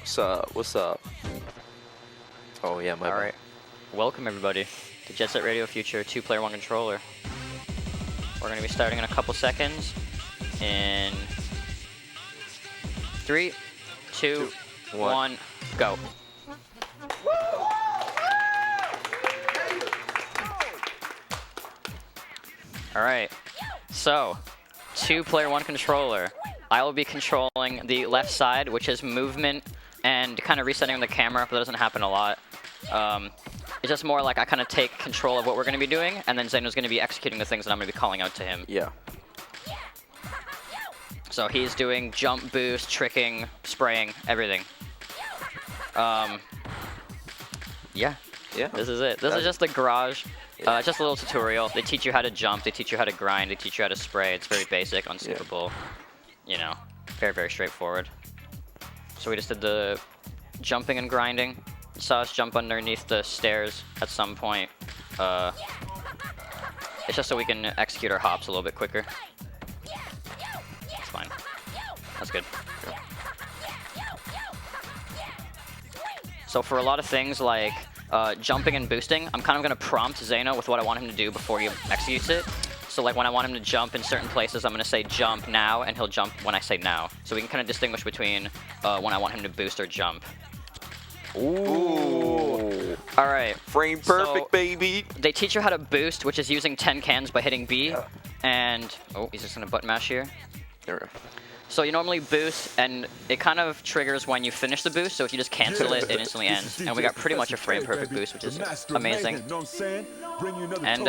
What's up? What's up? Oh yeah, my bad. Alright. Welcome everybody to Jet Set Radio Future 2-player 1 controller. We're going to be starting in a couple seconds. In 3, 2, 1, go. Alright. So, 2-player 1 controller. I will be controlling the left side, which is movement and kind of resetting the camera, but that doesn't happen a lot. It's just more like I kind of take control of what we're going to be doing, and then Xano's going to be executing the things that I'm going to be calling out to him. Yeah. So he's doing jump, boost, tricking, spraying, everything. Yeah. Yeah. This is it. This is just the garage. Just a little tutorial. They teach you how to jump, they teach you how to grind, they teach you how to spray. It's very basic, unskippable. You know, very, very straightforward. So we just did the jumping and grinding. You saw us jump underneath the stairs at some point. It's just so we can execute our hops a little bit quicker. That's fine. That's good. So for a lot of things like jumping and boosting, I'm kind of going to prompt Xano with what I want him to do before he executes it. So like when I want him to jump in certain places, I'm going to say jump now, and he'll jump when I say now. So we can kind of distinguish between when I want him to boost or jump. Ooh. All right. Frame perfect, So, baby. They teach you how to boost, which is using 10 cans by hitting B. And, oh, he's just going to button mash here. There we go. So you normally boost, and it kind of triggers when you finish the boost, so if you just cancel it, it instantly ends. And we got pretty much a frame-perfect boost, which is amazing. And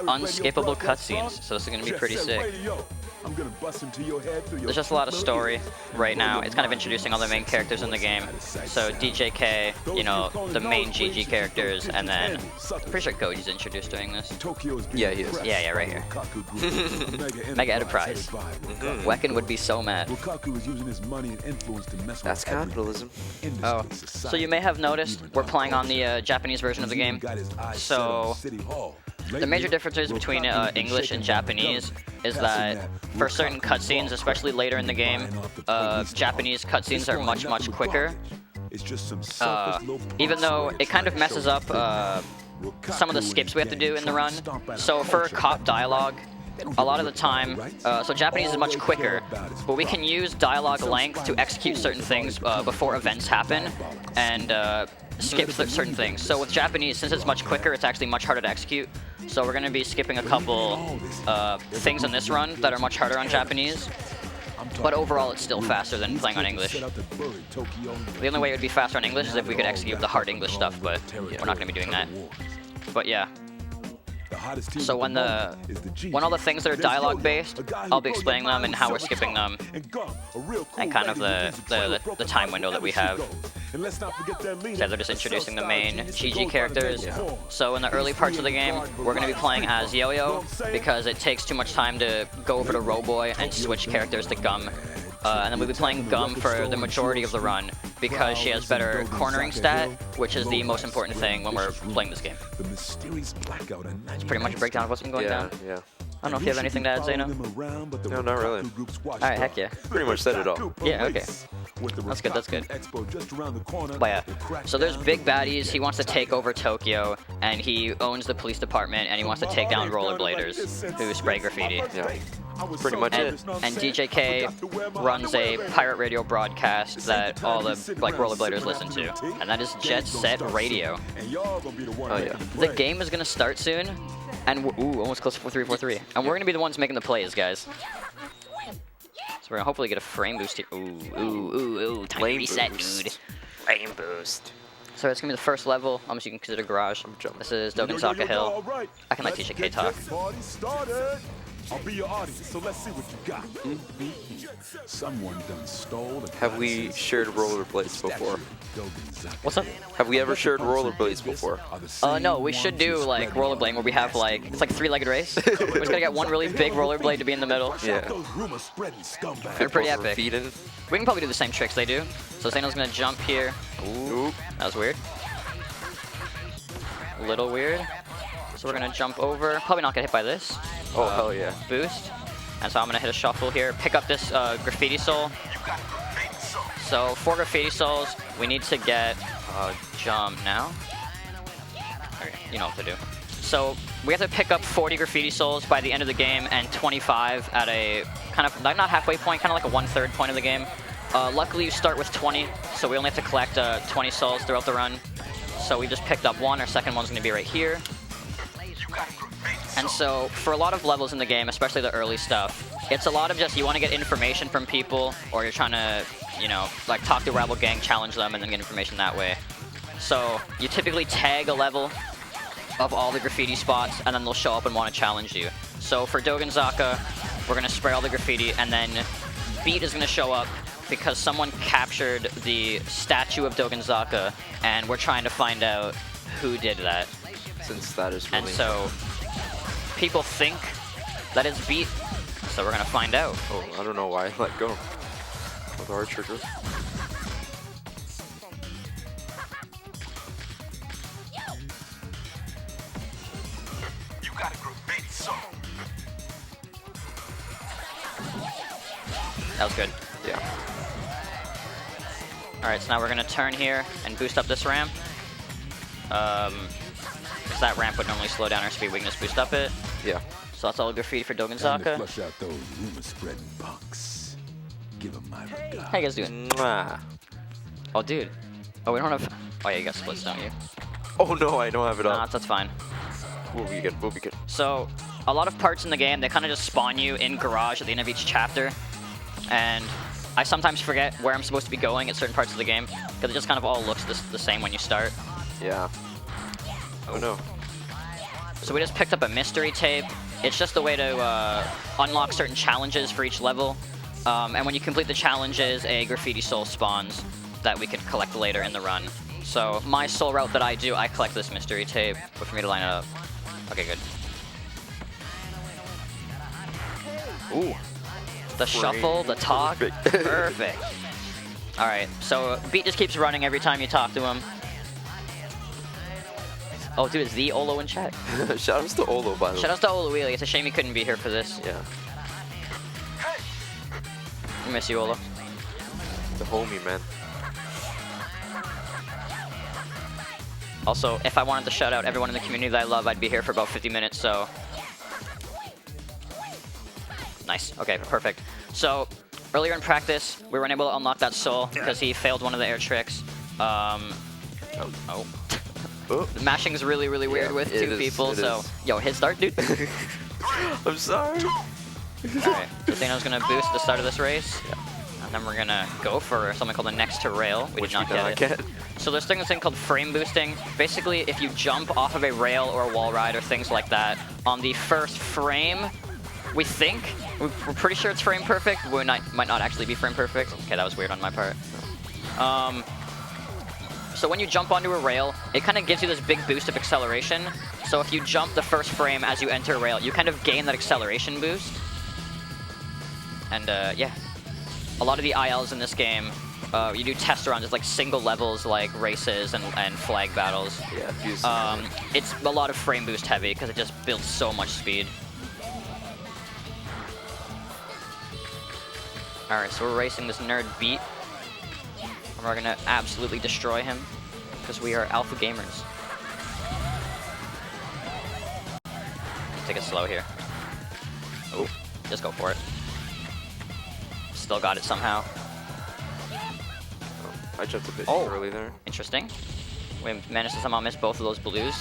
unskippable cutscenes, so this is going to be pretty sick. There's just a lot of story right now. It's kind of introducing all the main characters in the game. So DJK, you know, the main GG characters, and then I'm pretty sure Goji's introduced during this. Yeah, he is. Yeah, right here. Mega Enterprise. Wecken would be so mad. That's capitalism. Oh, so you may have noticed we're playing on the Japanese version of the game. So the major differences between English and Japanese is that for certain cutscenes, especially later in the game, Japanese cutscenes are much, much quicker. Even though it kind of messes up some of the skips we have to do in the run. So for cop dialogue, a lot of the time, so Japanese is much quicker, but we can use dialogue length to execute certain things before events happen, and skip certain things. So with Japanese, since it's much quicker, it's actually much harder to execute. So we're going to be skipping a couple things in this run that are much harder on Japanese. But overall, it's still faster than playing on English. The only way it would be faster on English is if we could execute the hard English stuff, but we're not going to be doing that. But yeah. So when all the things that are dialogue based, I'll be explaining them and how we're skipping them, and kind of the time window that we have. So they're just introducing the main GG characters. So in the early parts of the game, we're going to be playing as Yo-Yo because it takes too much time to go over to Roboy and switch characters to Gum. And then we'll be playing Gum for the majority of the run because she has better cornering stat, which is the most important thing when we're playing this game. It's pretty much a breakdown of what's been going down. Yeah. I don't know if you have anything to add, Xano? No, not really. Alright, heck yeah. Pretty much said it all. Yeah, okay. That's good, that's good. But yeah, so there's big baddies. He wants to take over Tokyo, and he owns the police department, and he wants to take down rollerbladers who spray graffiti. Yeah. Pretty much it. And DJK runs a pirate radio broadcast that all the rollerbladers listen to, and that is Jet Set Radio. Oh yeah. The game is gonna start soon, and ooh, almost close to 4343. And we're gonna be the ones making the plays, guys. So we're gonna hopefully get a frame boost here. Ooh, time to reset, dude. Frame boost. So it's gonna be the first level. Almost you can consider garage. This is Dogenzaka Hill. I can let DJK talk. I'll be your audience, so let's see what you got. Someone done stole. Have we shared rollerblades before? What's up? Have we ever shared rollerblades before? No, we should do like rollerblading where we have like, it's like 3-legged race. We're just gonna get one really big rollerblade to be in the middle. Yeah. They're pretty epic. Feeding. We can probably do the same tricks they do. So Xano's gonna jump here. Ooh. That was weird. A little weird. So we're gonna jump over. Probably not get hit by this. Oh, hell yeah. Boost. And so I'm gonna hit a shuffle here. Pick up this graffiti soul. So 4 graffiti souls. We need to get jump now. Okay, you know what to do. So we have to pick up 40 graffiti souls by the end of the game and 25 at a kind of not halfway point, kind of like a 1/3 point of the game. Luckily, you start with 20, so we only have to collect 20 souls throughout the run. So we just picked up 1. Our second one's going to be right here. And so for a lot of levels in the game, especially the early stuff, it's a lot of just you want to get information from people, or you're trying to, you know, like talk to a rival gang, challenge them, and then get information that way. So you typically tag a level of all the graffiti spots, and then they'll show up and want to challenge you. So for Dogenzaka, we're going to spray all the graffiti, and then Beat is going to show up because someone captured the statue of Dogenzaka, and we're trying to find out who did that. Since that is really... And so people think that it's Beat, so we're going to find out. Oh, I don't know why I let go with our trigger. That was good. Yeah. Alright, so now we're going to turn here and boost up this ramp. Because that ramp would normally slow down our speed, we can just boost up it. Yeah. So that's all the graffiti for Dogenzaka. Flush out those rumor-spreading punks. Give them my regard. How you guys doing? Mwah. Oh, dude. Oh, we don't have... Oh, yeah, you got splits, don't you? Oh no, I don't have it Nah, up. that's fine. We'll be good, we'll be good. So, a lot of parts in the game, they kind of just spawn you in garage at the end of each chapter. And I sometimes forget where I'm supposed to be going at certain parts of the game, because it just kind of all looks the same when you start. Yeah. Oh no. So we just picked up a mystery tape. It's just a way to unlock certain challenges for each level. And when you complete the challenges, a graffiti soul spawns that we can collect later in the run. So my soul route that I do, I collect this mystery tape. But for me to line it up. Okay, good. Ooh. The shuffle, the talk, perfect. All right, so Beat just keeps running every time you talk to him. Oh, dude, it's the Olo in chat. Shoutouts to Olo, by the way. Shoutouts to Olo Wheelie. It's a shame he couldn't be here for this. Yeah. I miss you, Olo. The homie, man. Also, if I wanted to shout out everyone in the community that I love, I'd be here for about 50 minutes, so... Nice. Okay, perfect. So, earlier in practice, we weren't able to unlock that soul because he failed one of the air tricks. Oh. The mashing's really, really weird with 2 people, so... Yo, hit start, dude. I'm sorry. Alright, so Xano's gonna boost at the start of this race. Yeah. And then we're gonna go for something called the next to rail. We did not get it. So there's this thing called frame boosting. Basically, if you jump off of a rail or a wall ride or things like that, on the first frame, we think, we're pretty sure it's frame perfect, but we might not actually be frame perfect. Okay, that was weird on my part. So when you jump onto a rail, it kind of gives you this big boost of acceleration. So if you jump the first frame as you enter a rail, you kind of gain that acceleration boost. And yeah, a lot of the ILs in this game, you do test runs, it's like single levels like races and flag battles. Yeah, it's a lot of frame boost heavy because it just builds so much speed. Alright, so we're racing this nerd Beat. And we're gonna absolutely destroy him because we are alpha gamers. Take it slow here. Oh, just go for it. Still got it somehow. Oh, I jumped a bit early there. Interesting. We managed to somehow miss both of those blues.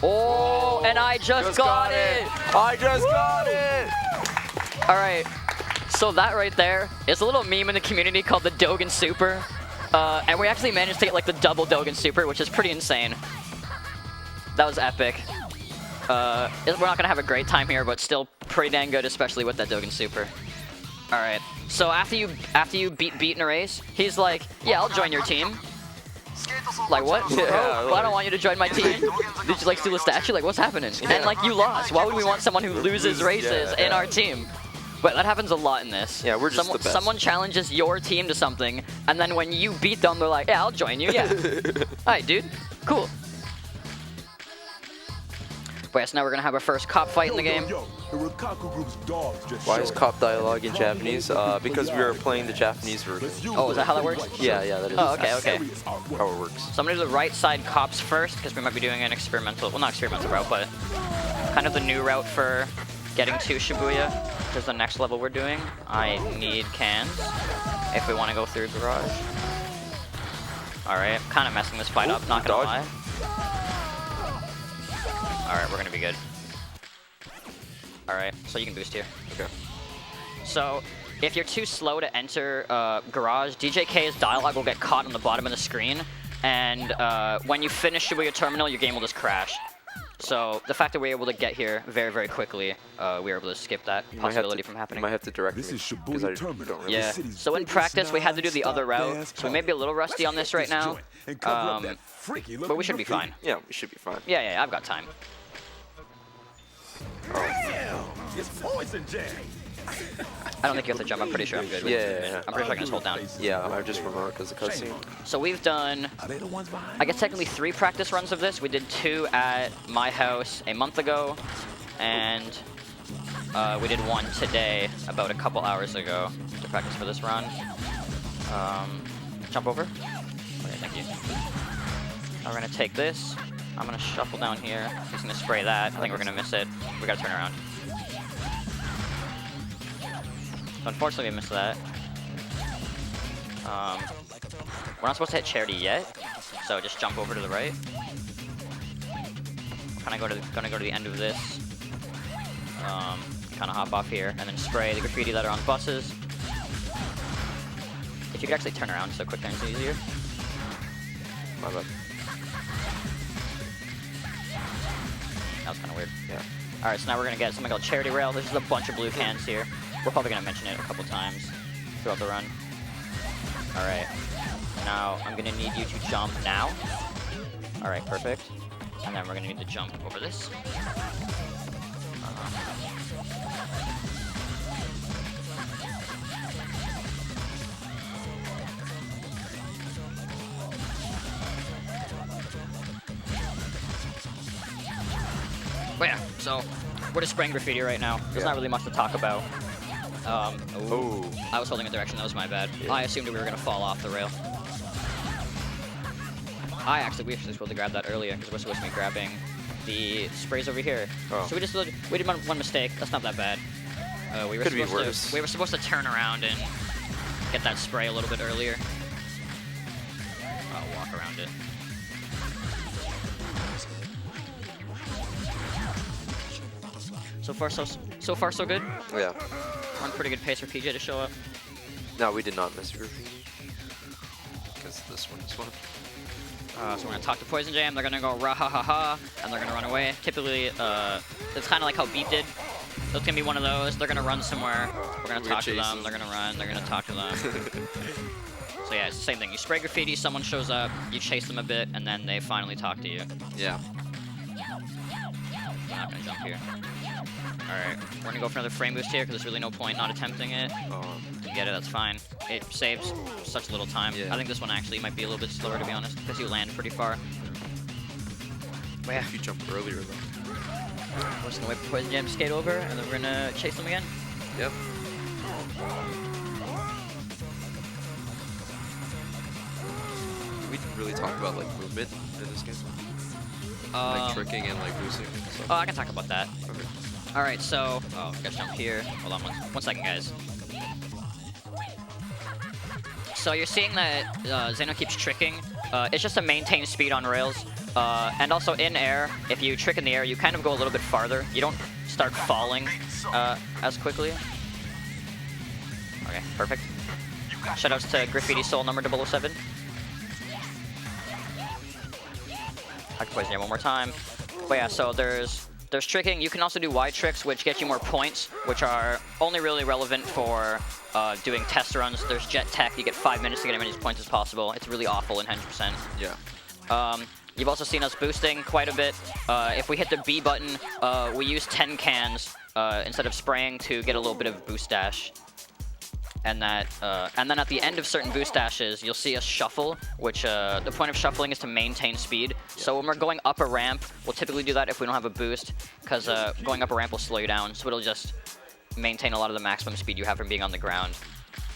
Oh, and I just got it! I just got it! Alright. So that right there is a little meme in the community called the Dogen Super. And we actually managed to get like the double Dogen Super, which is pretty insane. That was epic. We're not gonna have a great time here, but still pretty dang good, especially with that Dogen Super. Alright, so after you beat in a race, he's like, yeah, I'll join your team. Like, what? Yeah, Well, I don't want you to join my team. Did you like steal a statue? Like, what's happening? Yeah. And like, you lost. Why would we want someone who loses races in our team? But that happens a lot in this. Yeah, we're just the best. Someone challenges your team to something, and then when you beat them, they're like, yeah, I'll join you, yeah. Alright, dude. Cool. But yes, now we're gonna have our first cop fight in the game. The Rikaku group's dogs just Why is showed cop dialogue in Japanese? Because we are playing the Japanese version. Oh, is that how that works? Yeah, that is. Oh, okay, okay. How it works. So I'm gonna do the right side cops first, because we might be doing an experimental, well, not experimental route, but kind of the new route for getting to Shibuya, which is the next level we're doing. I need cans if we want to go through garage. Alright, kind of messing this fight up, not gonna lie. Alright, we're gonna be good. Alright, so you can boost here. Okay. So, if you're too slow to enter garage, DJK's dialogue will get caught on the bottom of the screen, and when you finish Shibuya Terminal, your game will just crash. So, the fact that we're able to get here very, very quickly, we were able to skip that possibility from happening. You might have to direct me, This is because Shibuya I Terminal. don't really. Yeah, so in practice, we had to do the other route, so we may be a little rusty on this right now, but we should be fine. Yeah, we should be fine. Yeah, I've got time. Damn! It's poison jam! I don't think you have to jump, I'm pretty sure I'm good. Yeah. I'm pretty sure I can just hold down. Yeah, I just remember because the cutscene. So we've done, Are they the ones behind? I guess technically 3 practice runs of this. We did 2 at my house a month ago, and we did 1 today about a couple hours ago to practice for this run. Jump over. Okay, thank you. Now we're gonna take this. I'm gonna shuffle down here. He's gonna spray that. I think we're gonna miss it. We gotta turn around. So unfortunately we missed that. We're not supposed to hit charity yet, so just jump over to the right. Gonna go to the end of this. Kind of hop off here and then spray the graffiti that are on buses. If you could actually turn around so quick turn's easier. My bad. That was kind of weird. Yeah. Alright, so now we're gonna get something called Charity Rail. There's just a bunch of blue cans here. We're probably gonna mention it a couple times throughout the run. Alright. Now, I'm gonna need you to jump now. Alright, perfect. And then we're gonna need to jump over this. But yeah, so we're just spraying graffiti right now. There's not really much to talk about. Oh. I was holding a direction, that was my bad. Yeah. I assumed we were gonna fall off the rail. We actually supposed to grab that earlier because we're supposed to be grabbing the sprays over here. Oh. So we did one mistake. That's not that bad. We were Could be supposed worse. to we were supposed to turn around and get that spray a little bit earlier. I'll walk around it. So far so good. Yeah. We're on pretty good pace for PJ to show up. No, we did not miss graffiti. Because this one is one. So we're gonna talk to Poison Jam. They're gonna go rah ha ha ha, and they're gonna run away. Typically, it's kind of like how Beat did. So it's gonna be one of those. They're gonna run somewhere. We're gonna talk to them. They're gonna run. They're gonna talk to them. So yeah, it's the same thing. You spray graffiti, someone shows up, you chase them a bit, and then they finally talk to you. Yeah. I'm not gonna jump here. Alright, we're gonna go for another frame boost here because there's really no point not attempting it. You get it, that's fine. It saves such little time. Yeah. I think this one actually might be a little bit slower, to be honest, because you land pretty far. But yeah, If you jump earlier, though. we're just gonna wait for Poison Jam to skate over, and then we're gonna chase them again. Yep. We didn't really talk about like movement in this game. Like tricking and like boosting and stuff. Oh, I can talk about that. Okay. Alright, so, I gotta jump here. Hold on one second, guys. So you're seeing that Xano keeps tricking. It's just to maintain speed on rails. And also in air, if you trick in the air, you kind of go a little bit farther. You don't start falling as quickly. Okay, perfect. Shoutouts to Graffiti Soul number 007. I can Poison Jam one more time. But yeah, so there's tricking. You can also do wide tricks, which get you more points, which are only really relevant for doing test runs. There's Jet Tech. You get 5 minutes to get as many points as possible. It's really awful in 100%. Yeah. You've also seen us boosting quite a bit. If we hit the B button, we use 10 cans instead of spraying to get a little bit of boost dash. And then at the end of certain boost dashes, you'll see us shuffle, which the point of shuffling is to maintain speed. Yeah. So when we're going up a ramp, we'll typically do that if we don't have a boost, because going up a ramp will slow you down, so it'll just maintain a lot of the maximum speed you have from being on the ground.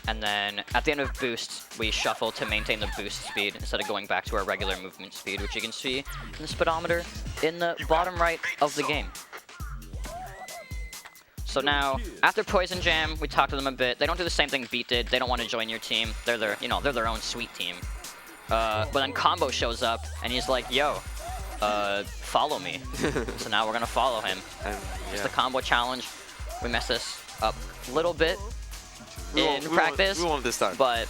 And then at the end of boosts, we shuffle to maintain the boost speed instead of going back to our regular movement speed, which you can see in the speedometer in the bottom right of the game. So now, after Poison Jam, we talked to them a bit. They don't do the same thing Beat did. They don't want to join your team. They're their, they're their own sweet team. But then Combo shows up, and he's like, yo, follow me. So now we're going to follow him. It's the Combo challenge. We messed this up a little bit in practice. We won't this time. But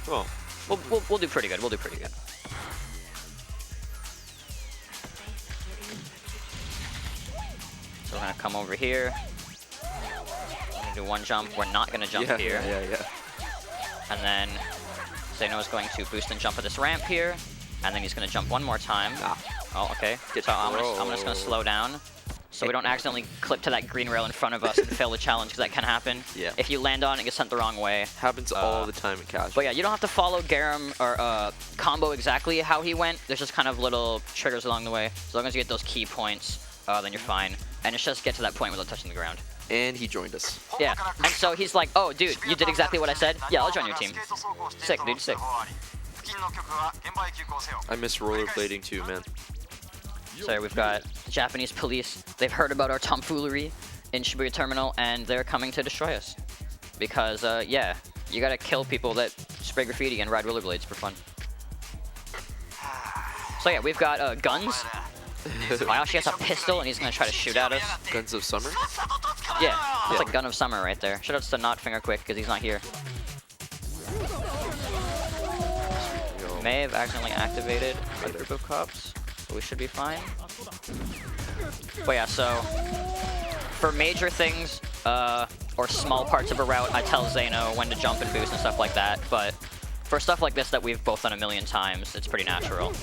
we'll do pretty good. We'll do pretty good. So we're going to come over here. Do one jump. We're not going to jump here. And then Xano is going to boost and jump at this ramp here. And then he's going to jump one more time. Oh, okay. So I'm just going to slow down so we don't accidentally clip to that green rail in front of us and fail the challenge, because that can happen. Yeah. If you land on it, it gets sent the wrong way. Happens all the time in casual. But yeah, you don't have to follow Garam or Combo exactly how he went. There's just kind of little triggers along the way. As long as you get those key points, then you're fine. And it's just get to that point without touching the ground. And he joined us. Yeah, and so he's like, oh, dude, you did exactly what I said? Yeah, I'll join your team. Sick, dude, sick. I miss rollerblading too, man. So we've got Japanese police. They've heard about our tomfoolery in Shibuya Terminal, and they're coming to destroy us. Because, yeah, you gotta kill people that spray graffiti and ride rollerblades for fun. So yeah, we've got guns. Hayashi has a pistol, and he's gonna try to shoot at us. Guns of Summer? Yeah, that's like Gun of Summer right there. Shoutouts to Not Finger Quick, because he's not here. May have accidentally activated a group of cops, but we should be fine. But yeah, so for major things, or small parts of a route, I tell Xano when to jump and boost and stuff like that, but for stuff like this that we've both done a million times, it's pretty natural.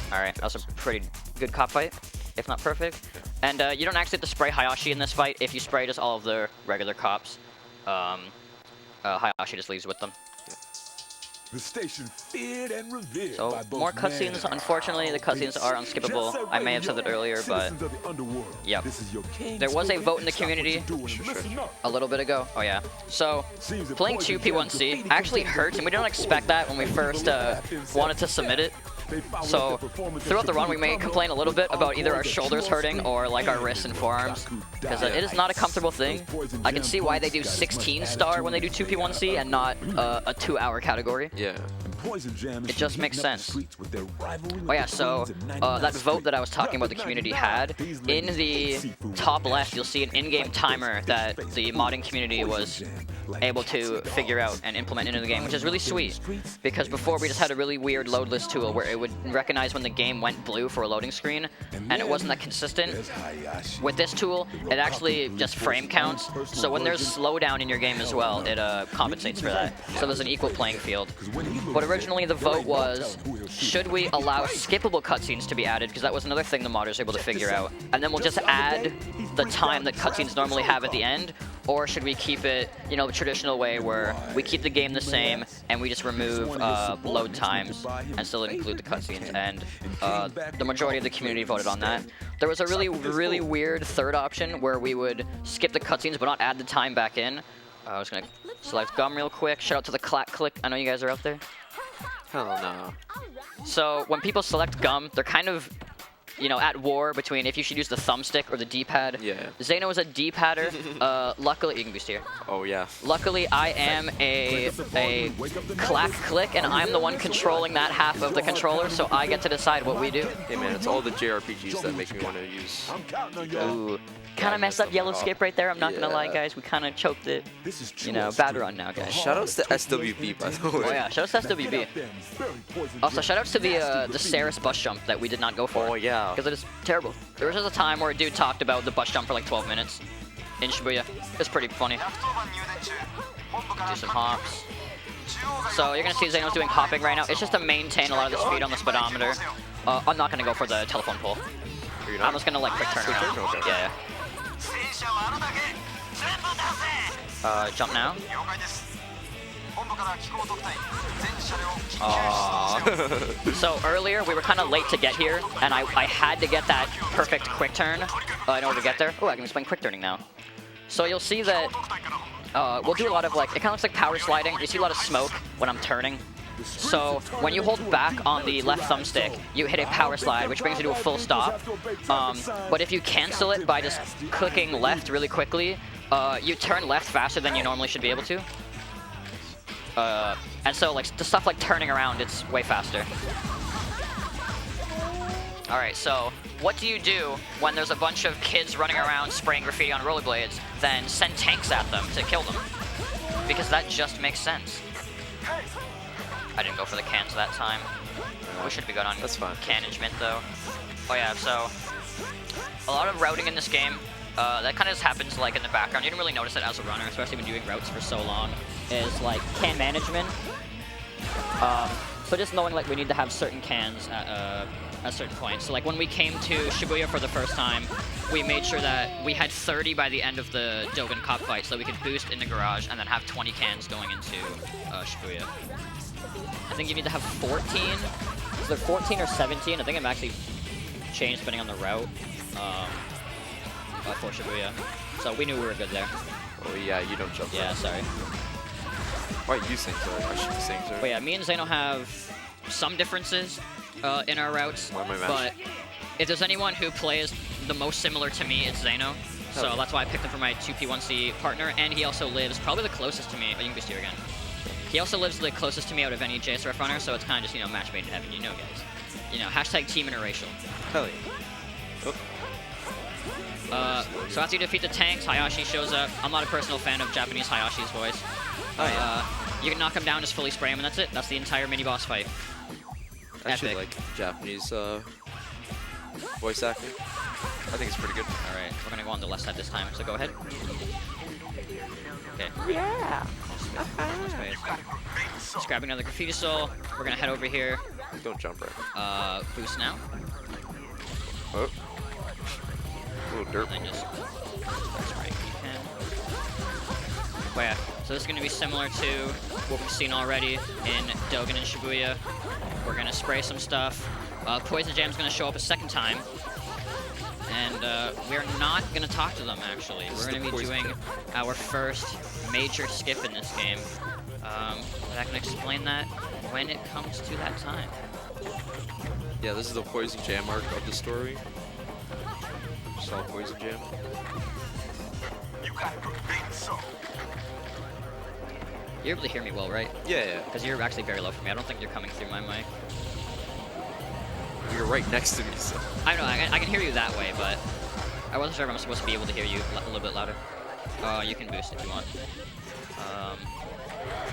Alright, that was a pretty good cop fight, if not perfect. And you don't actually have to spray Hayashi in this fight. If you spray just all of the regular cops, Hayashi just leaves with them. The station feared and revered So by both more cutscenes. Unfortunately, the cutscenes are unskippable. I may have said that earlier, but yep. There was a vote in the community a little bit ago. Oh yeah. So playing 2P1C actually hurts, and we didn't expect that when we first wanted to submit it. So throughout the run, we may complain a little bit about either our shoulders hurting or like our wrists and forearms, because it is not a comfortable thing. I can see why they do 16 star when they do 2P1C and not a 2-hour category. Yeah. It just makes sense. Oh yeah, so that vote that I was talking about the community had, in the top left, you'll see an in-game timer that the modding community was able to figure out and implement into the game, which is really sweet, because before we just had a really weird loadless tool where it would recognize when the game went blue for a loading screen, and it wasn't that consistent. With this tool, it actually just frame counts, so when there's slowdown in your game as well, it compensates for that. So there's an equal playing field. But originally the vote was, should we allow skippable cutscenes to be added, because that was another thing the modders were able to figure out, and then we'll just add the time that cutscenes normally have at the end, or should we keep it, the traditional way where we keep the game the same and we just remove load times and still include the cutscenes, and the majority of the community voted on that. There was a really weird third option where we would skip the cutscenes but not add the time back in. I was gonna select Gum real quick. Shout out to the Clack Click. I know you guys are out there. Hell no. So when people select Gum, they're kind of, at war between if you should use the thumbstick or the D-pad. Yeah. Xano is a D-padder. Luckily, you can boost here. Oh yeah. Luckily, I am a Clack Click, and I'm the one controlling that half of the controller, so I get to decide what we do. Hey man, it's all the JRPGs that make me want to use. Ooh. Kind of messed up yellow skip right there, I'm not gonna lie, guys. We kind of choked it. Bad run now, guys. Shoutouts to SWB, by the way. Oh yeah, shoutouts to SWB. Also, shoutouts to the Saris bus jump that we did not go for. Oh yeah. Because it is terrible. There was just a time where a dude talked about the bus jump for like 12 minutes in Shibuya. It's pretty funny. Do some hops. So you're gonna see Xano's doing hopping right now. It's just to maintain a lot of the speed on the speedometer. I'm not gonna go for the telephone pole. I'm just gonna like quick turn around. Okay. Yeah. Jump now. So earlier, we were kind of late to get here, and I had to get that perfect quick turn in order to get there. Oh, I can explain quick turning now. So you'll see that we'll do a lot of like, it kind of looks like power sliding. You see a lot of smoke when I'm turning. So when you hold back on the left thumbstick, you hit a power slide, which brings you to a full stop. But if you cancel it by just clicking left really quickly, you turn left faster than you normally should be able to. And so like the stuff like turning around, it's way faster. Alright, so what do you do when there's a bunch of kids running around spraying graffiti on rollerblades? Then send tanks at them to kill them. Because that just makes sense. I didn't go for the cans that time. We should be good on management though. Oh yeah, so a lot of routing in this game. That kind of just happens like in the background. You didn't really notice it as a runner, especially when doing routes for so long. Is like can management. So just knowing like we need to have certain cans at certain points. So like when we came to Shibuya for the first time, we made sure that we had 30 by the end of the Dogen cop fight, so we could boost in the garage and then have 20 cans going into Shibuya. I think you need to have 14. Is there 14 or 17? I think it might actually change depending on the route for Shibuya. So we knew we were good there. Oh yeah, you don't jump. Yeah, sorry. Why are you saying sorry? I should be saying sorry. But yeah, me and Xano have some differences in our routes. Why am I but if there's anyone who plays the most similar to me, it's Xano. So that's why I picked him for my 2P1C partner, and he also lives probably the closest to me. Oh, you can boost here again. He also lives the closest to me out of any JSRF runner, so it's kind of just, you know, match made in heaven, you know, guys. You know, hashtag team interracial. Hell yeah. So after you defeat the tanks, Hayashi shows up. I'm not a personal fan of Japanese Hayashi's voice. You can knock him down, just fully spray him, and that's it. That's the entire mini-boss fight. I actually like Japanese voice acting. I think it's pretty good. Alright, we're gonna go on the left side this time, so go ahead. Okay. Yeah. Just grabbing another graffiti soul. We're gonna head over here. Don't jump right. Boost now. Oh. A little dirt. And then just spray if you can. Oh yeah, so this is gonna be similar to what we've seen already in Dogen and Shibuya. We're gonna spray some stuff. Poison Jam's gonna show up a second time. And we're not gonna talk to them actually. We're gonna be doing our first major skip in this game. But I can explain that when it comes to that time. Yeah, this is the Poison Jam arc of the story. Just all Poison Jam. You're able to hear me well, right? Yeah, yeah. Because you're actually very low for me. I don't think you're coming through my mic. You're right next to me, so. I know, I can hear you that way, but I wasn't sure if I'm supposed to be able to hear you a little bit louder. You can boost if you want.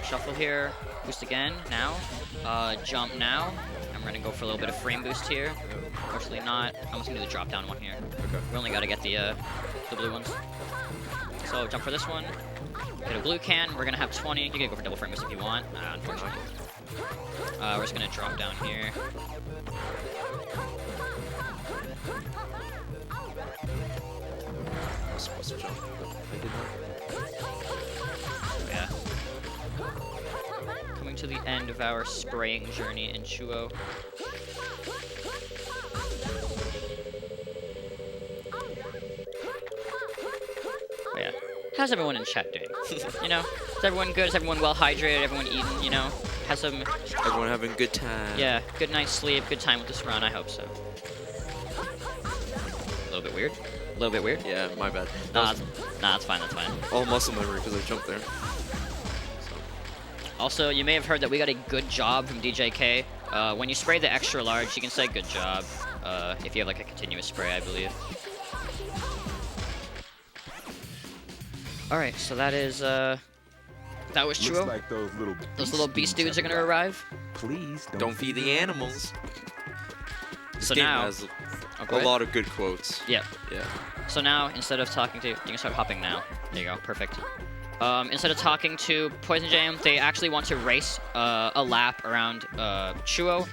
Shuffle here, boost again, now. Jump now. I'm gonna go for a little bit of frame boost here. Unfortunately not. I'm just gonna do the drop down one here. Okay. We only gotta get the blue ones. So jump for this one. Get a blue can. We're gonna have 20. You can go for double frame boost if you want. Unfortunately. We're just gonna drop down here. I was supposed to jump. I did not. Yeah. Coming to the end of our spraying journey in Chuo. Oh, yeah. How's everyone in chat doing? You know? Is everyone good? Is everyone well hydrated? Everyone eating, you know? Has some... Everyone having a good time. Yeah, good night's sleep, good time with this run, I hope so. A little bit weird? A little bit weird? Yeah, my bad. Nah, that's fine, that's fine. All muscle memory because I jumped there. Also, you may have heard that we got a good job from DJK. When you spray the extra large, you can say good job. If you have like a continuous spray, I believe. Alright, so that is, that was Chuo. Like those little beast dudes are gonna arrive. Please Don't feed the animals. This So game now... has go a ahead. lot of good quotes. Yeah. Yeah. So now, instead of talking to... You can start hopping now. There you go, perfect. Instead of talking to Poison Jam, they actually want to race a lap around Chuo.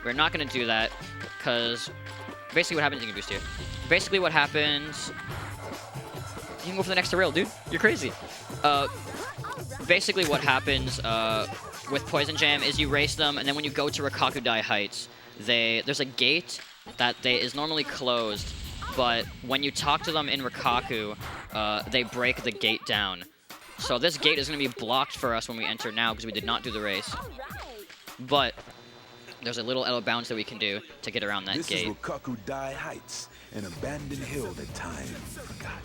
We're not going to do that, because basically what happens... You can boost here. Basically what happens... You can go for the next rail, dude. You're crazy. basically what happens with Poison Jam is you race them, and then when you go to Rakakudai Heights, there's a gate that is normally closed, but when you talk to them in Rikaku, they break the gate down. So this gate is going to be blocked for us when we enter now because we did not do the race. But there's a little out of bounds that we can do to get around that gate. This is Rakakudai Heights, an abandoned hill that time forgot.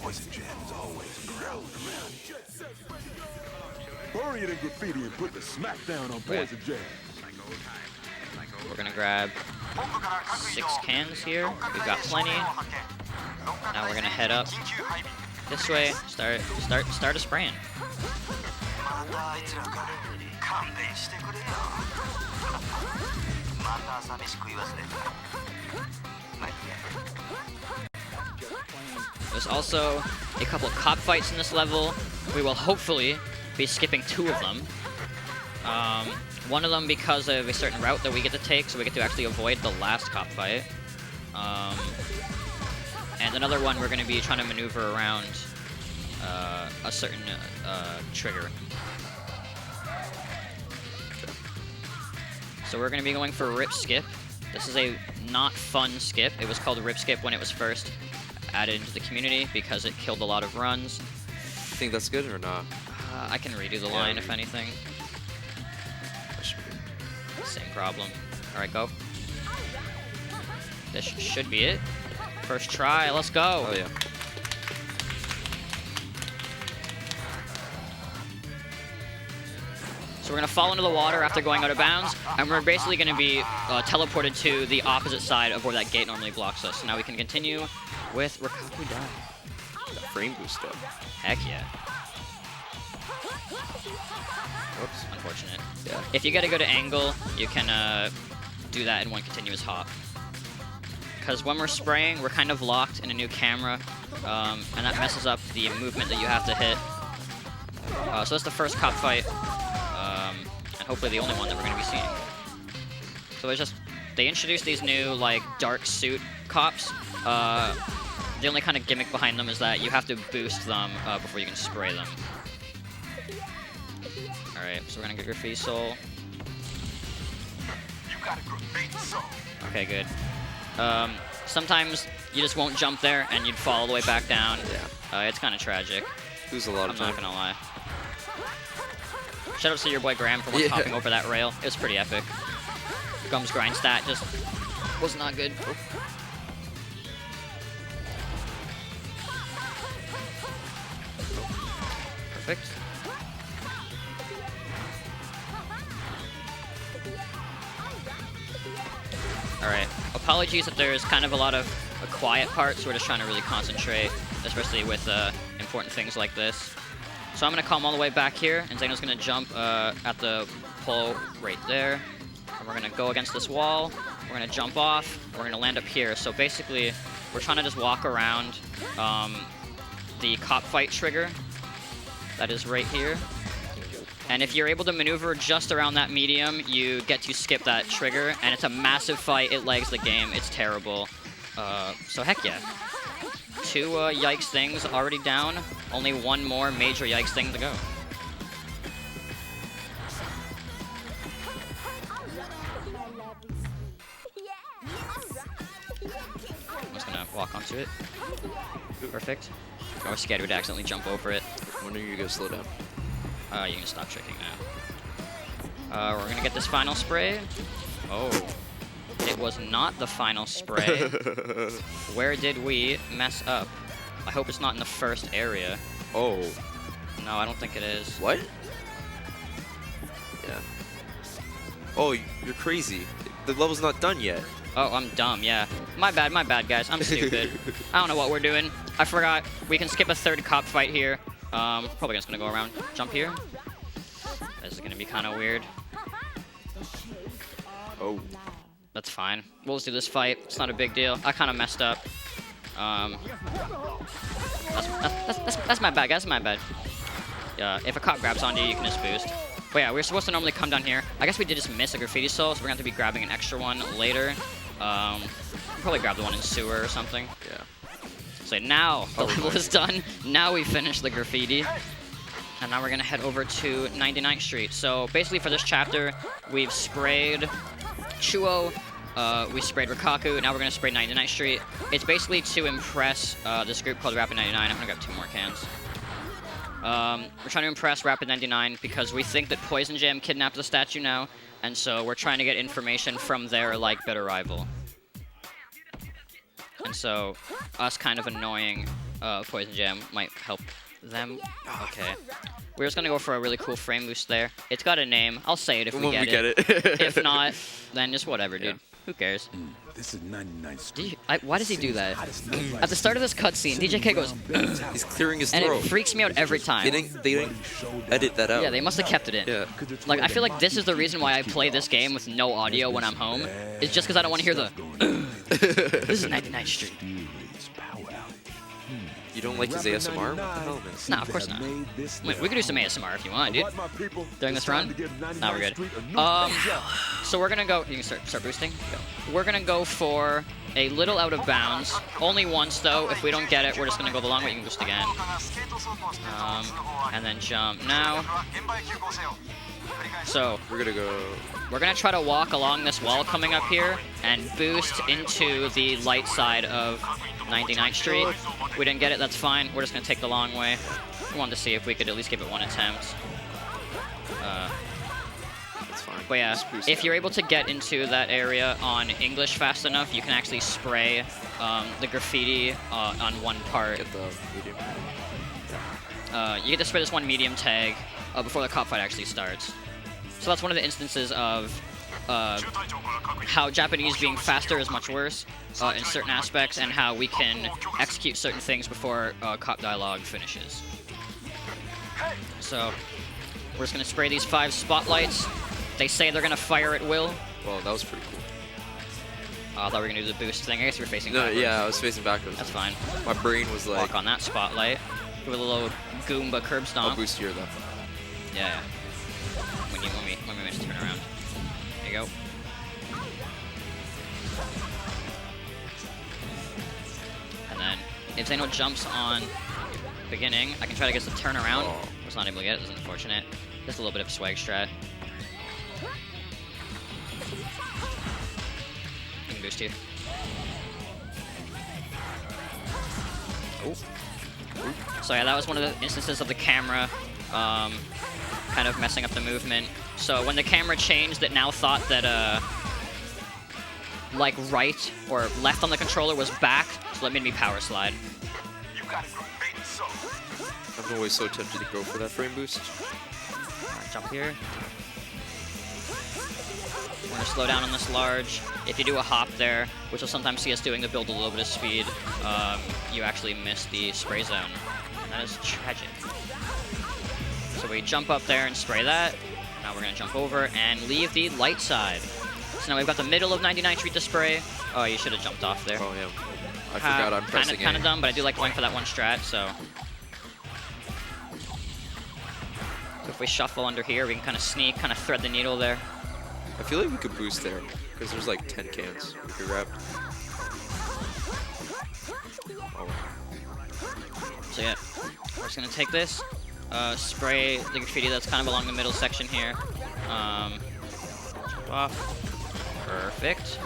Poison Jam is always prowling around here. Bury it in graffiti and put the smack down on Poison Jam. We're going to grab 6 cans here. We've got plenty. Now we're going to head up this way. Start a spraying. There's also a couple of cop fights in this level. We will hopefully be skipping 2 of them. One of them because of a certain route that we get to take, so we get to actually avoid the last cop fight. And another one we're going to be trying to maneuver around a certain trigger. So we're going to be going for Rip Skip. This is a not fun skip. It was called Rip Skip when it was first added into the community because it killed a lot of runs. You think that's good or not? I can redo the line if anything. Same problem. Alright, go. This should be it. First try, let's go. Oh yeah. So we're going to fall into the water after going out of bounds, and we're basically going to be teleported to the opposite side of where that gate normally blocks us. So now we can continue with Rakakudai. Got frame boost up. Heck yeah. Whoops. Unfortunate. Yeah. If you get a good angle, you can do that in one continuous hop. Because when we're spraying, we're kind of locked in a new camera, and that messes up the movement that you have to hit. So that's the first cop fight, and hopefully the only one that we're going to be seeing. So they introduced these new, like, dark suit cops. The only kind of gimmick behind them is that you have to boost them before you can spray them. Alright, so we're going to get Graffiti Soul. Okay, good. Sometimes you just won't jump there and you'd fall all the way back down. Yeah. It's kind of tragic. Lose a lot of time. I'm not gonna lie. Shout out to your boy Graham for once hopping over that rail. It was pretty epic. Gum's grind stat just was not good. Oh. Perfect. Alright, apologies if there's kind of a lot of quiet parts. We're just trying to really concentrate, especially with important things like this. So I'm going to come all the way back here, and Xano's going to jump at the pole right there. And we're going to go against this wall. We're going to jump off. We're going to land up here. So basically, we're trying to just walk around the cop fight trigger that is right here. And if you're able to maneuver just around that medium, you get to skip that trigger, and it's a massive fight. It lags the game. It's terrible. So heck yeah. 2 yikes things already down. Only 1 more major yikes thing to go. I'm just gonna walk onto it. Perfect. I was scared we'd accidentally jump over it. When are you gonna slow down? You can stop tricking now. We're gonna get this final spray. Oh, it was not the final spray. Where did we mess up? I hope it's not in the first area. Oh. No, I don't think it is. What? Yeah. Oh, you're crazy. The level's not done yet. Oh, I'm dumb, yeah. My bad, guys. I'm stupid. I don't know what we're doing. I forgot. We can skip a 3rd cop fight here. Probably just gonna go around, jump here. This is gonna be kind of weird. Oh. That's fine. We'll just do this fight. It's not a big deal. I kind of messed up. That's my bad, guys. That's my bad. If a cop grabs onto you, you can just boost. But yeah, we're supposed to normally come down here. I guess we did just miss a Graffiti Soul, so we're gonna have to be grabbing an extra one later. Probably grab the one in sewer or something. Yeah. So now the level is done. Now we finish the graffiti. And now we're gonna head over to 99th Street. So basically for this chapter, we've sprayed Chuo, we sprayed Rikaku, now we're gonna spray 99th Street. It's basically to impress this group called Rapid 99. I'm gonna grab 2 more cans. We're trying to impress Rapid 99 because we think that Poison Jam kidnapped the statue now, and so we're trying to get information from their like bitter rival. And so us kind of annoying Poison Jam might help them. Okay. We're just gonna go for a really cool frame boost there. It's got a name. I'll say it if we get it. If not, then just whatever, dude. Who cares? This is 99th Street. Why does he do that? At the start of this cutscene, DJK goes, He's clearing his and throat. it freaks me out every time. They didn't edit that out. Yeah, they must have kept it in. Yeah. Like, I feel like this is the reason why I play this game with no audio when I'm home. It's just because I don't want to hear the, this is 99th Street. You don't like his ASMR? What the hell, man? Nah, of course not. Wait, we can do some ASMR if you want, dude. During this run? Nah, we're good. So we're gonna go. You can start boosting. Go. We're gonna go for a little out of bounds. Only once though. If we don't get it, we're just gonna go the long way. You can boost again. And then jump now. So We're gonna try to walk along this wall coming up here and boost into the light side of 99th Street. We didn't get it, that's fine. We're just gonna take the long way. We wanted to see if we could at least give it one attempt. That's fine. But yeah, if you're able to get into that area on English fast enough, you can actually spray the graffiti on one part. Get the medium. You get to spray this one medium tag before the cop fight actually starts. So that's one of the instances of how Japanese being faster is much worse in certain aspects, and how we can execute certain things before cop dialogue finishes. So we're just going to spray these 5 spotlights. They say they're going to fire at will. Well, that was pretty cool. I thought we were going to do the boost thing. I guess you were facing No, backwards. yeah, I was facing backwards. That's fine. My brain was like... Walk on that spotlight with a little Goomba curb stomp. I'll boost here, though. Yeah. When we manage to turn around. There you go. And then if Xano jumps on beginning, I can try to get the turnaround. Oh. I was not able to get it. It was unfortunate. Just a little bit of swag strat. You can boost here. Oh. So yeah, that was one of the instances of the camera kind of messing up the movement. So when the camera changed, it now thought that like right or left on the controller was back, so that made me power slide. I'm always so tempted to go for that frame boost. Alright, jump here. We're gonna slow down on this large. If you do a hop there, which you'll sometimes see us doing to build a little bit of speed, you actually miss the spray zone. And that is tragic. So we jump up there and spray that. Now we're gonna jump over and leave the light side. So now we've got the middle of 99th Street to spray. Oh, you should have jumped off there. Oh, yeah. I forgot I'm pressing Kind of dumb, but I do like going for that one strat, so if we shuffle under here, we can kind of sneak, kind of thread the needle there. I feel like we could boost there, because there's like 10 cans we could grab. Oh. So yeah, we're just gonna take this, spray the graffiti that's kind of along the middle section here. Jump off. Perfect.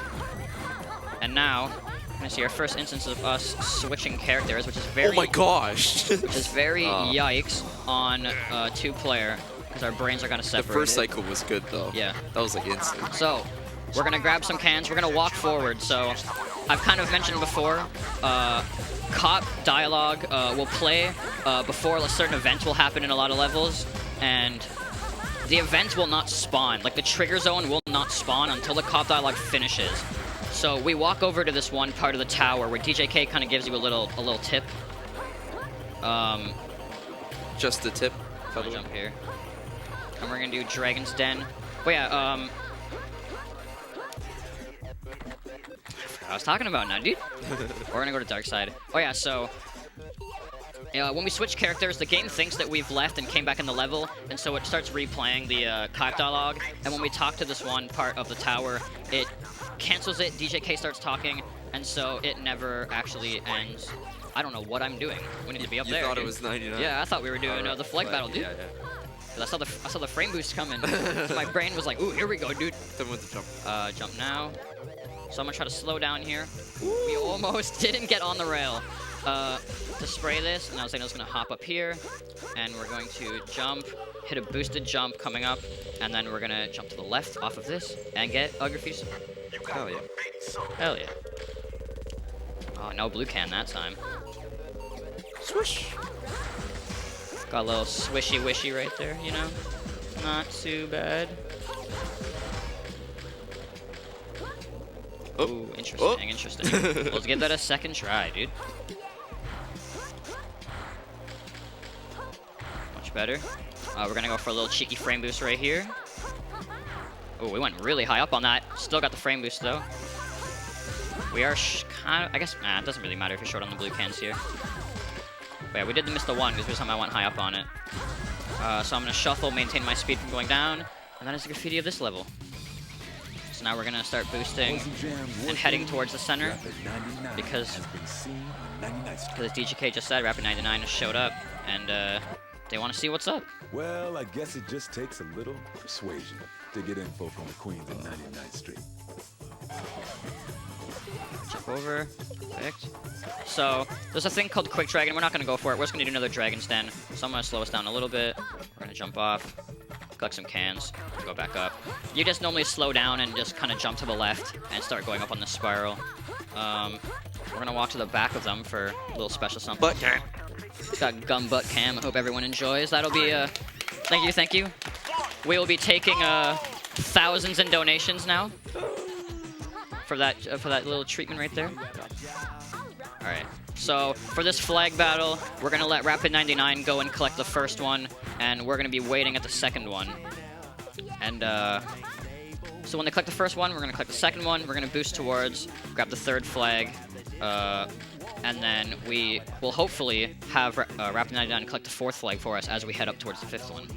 And now, we're gonna see our first instance of us switching characters, which is very... Oh my gosh! which is very yikes on 2-player, because our brains are kind of The separated. first cycle was good, though. Yeah. That was like instant. So, we're gonna grab some cans, we're gonna walk forward. So, I've kind of mentioned before, cop dialogue will play before a certain event will happen in a lot of levels, and the event will not spawn. Like, the trigger zone will not spawn until the cop dialogue finishes. So we walk over to this one part of the tower where DJK kind of gives you a little tip. Just the tip. I'll jump here, and we're gonna do Dragon's Den. But yeah, I forgot what I was talking about now, dude. We're gonna go to Dark Side. Oh yeah, so when we switch characters, the game thinks that we've left and came back in the level, and so it starts replaying the cop dialogue. And when we talk to this one part of the tower, it cancels it. DJK starts talking, and so it never actually ends. I don't know what I'm doing. We need to be up You there. thought dude. it was 99? Yeah, I thought we were doing Alright, the flag but battle, dude. Yeah, yeah. 'Cause I saw the frame boost coming. So my brain was like, ooh, here we go, dude. Then with the jump. Jump now. So I'm gonna try to slow down here. We almost didn't get on the rail. To spray this, and I was saying I was gonna hop up here, and we're going to jump, hit a boosted jump coming up, and then we're gonna jump to the left off of this and get Ugrafuse. Hell yeah. Hell yeah. Oh, no blue can that time. Swish. Got a little swishy wishy right there, you know? Not too bad. Oh. Ooh, interesting, interesting. Let's give that a second try, dude. Much better. We're gonna go for a little cheeky frame boost right here. Oh, we went really high up on that. Still got the frame boost though. We are kind of, I guess, it doesn't really matter if you're short on the blue cans here. But yeah, we did miss the one because this time I went high up on it. So I'm gonna shuffle, maintain my speed from going down, and that is the graffiti of this level. So now we're gonna start boosting and heading towards the center because as DGK just said, Rapid 99 has showed up and they want to see what's up. Well, I guess it just takes a little persuasion to get info from the Queens at 99th Street. Jump over. Perfect. So there's a thing called Quick Dragon. We're not going to go for it. We're just going to do another Dragon's Den. So I'm going to slow us down a little bit. We're going to jump off, collect some cans, go back up. You just normally slow down and just kind of jump to the left and start going up on the spiral. We're going to walk to the back of them for a little special something. Butt cam. It's got Gum Butt Cam. I hope everyone enjoys. That'll be thank you, thank you. We will be taking thousands in donations now for that little treatment right there. All right. So for this flag battle, we're gonna let Rapid 99 go and collect the first one, and we're gonna be waiting at the second one. And so when they collect the first one, we're gonna collect the second one. We're gonna boost towards, grab the third flag, and then we will hopefully have Rapid 99 collect the fourth flag for us as we head up towards the fifth one.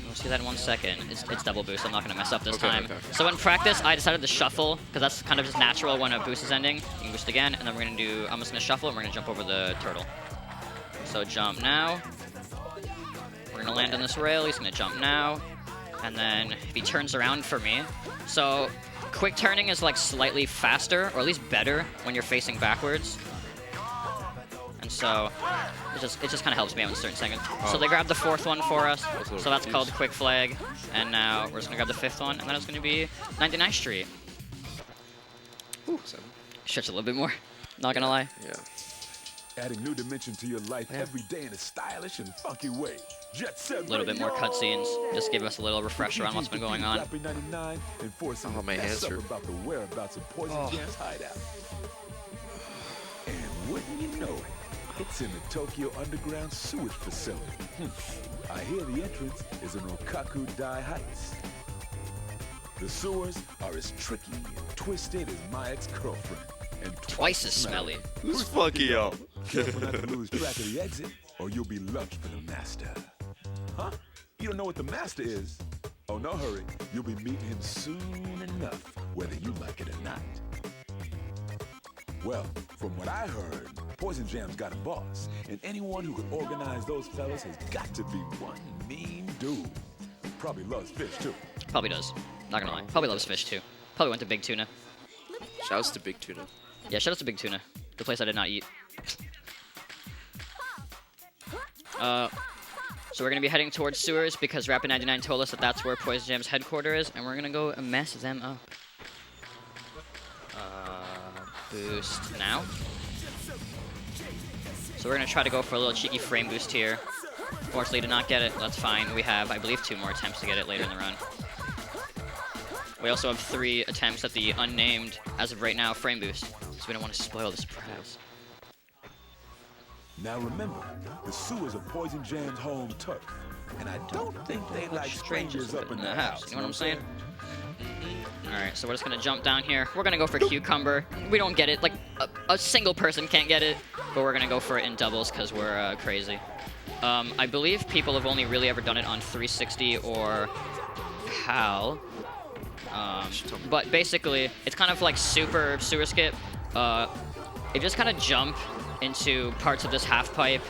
We'll see that in 1 second. It's double boost. I'm not going to mess up this time. Okay. So in practice, I decided to shuffle, because that's kind of just natural when a boost is ending. You can boost again, and then we're going to do... I'm just going to shuffle, and we're going to jump over the turtle. So jump now. We're going to land on this rail. He's going to jump now. And then if he turns around for me... So quick turning is like slightly faster, or at least better, when you're facing backwards. And so it just kind of helps me out in certain seconds. So they grabbed the fourth one for us, so that's called Quick Flag. And now we're just going to grab the fifth one, and then it's going to be 99th Street. Ooh, Stretch a little bit more, not going to lie. Yeah. Adding new dimension to your life every day in a stylish and funky way. Jet Set A little bit more cutscenes, just give us a little refresher on what's been going on. Oh, my hands hurt. About the whereabouts of Poison Jam's hideout. And wouldn't you know it? It's in the Tokyo Underground sewage facility. I hear the entrance is in Okaku Dai Heights. The sewers are as tricky and twisted as my ex-girlfriend. And Twice as smelly. Who's funky, yo? Careful not to lose track of the exit, or you'll be lunch for the master. Huh? You don't know what the master is? Oh, no hurry. You'll be meeting him soon enough, whether you like it or not. Well, from what I heard, Poison Jam's got a boss, and anyone who can organize those fellas has got to be one mean dude. Probably loves fish, too. Probably does. Not gonna lie. Probably loves fish, too. Probably went to Big Tuna. Shouts to Big Tuna. Yeah, shout out to Big Tuna. The place I did not eat. So we're going to be heading towards sewers because Rapid 99 told us that that's where Poison Jam's headquarters is, and we're going to go mess them up. Boost now. So we're going to try to go for a little cheeky frame boost here. Fortunately, did not get it. That's fine. We have, I believe, 2 more attempts to get it later in the run. We also have 3 attempts at the unnamed, as of right now, frame boost. So we don't want to spoil the surprise. Now remember, the sewers are Poison Jam's home turf, and I don't think they like strangers up in the house. You know what I'm saying? Alright, so we're just going to jump down here. We're going to go for Cucumber. We don't get it. Like, a single person can't get it, but we're going to go for it in doubles because we're crazy. I believe people have only really ever done it on 360 or PAL. But basically, it's kind of like super sewer skip. You just kind of jump into parts of this half pipe,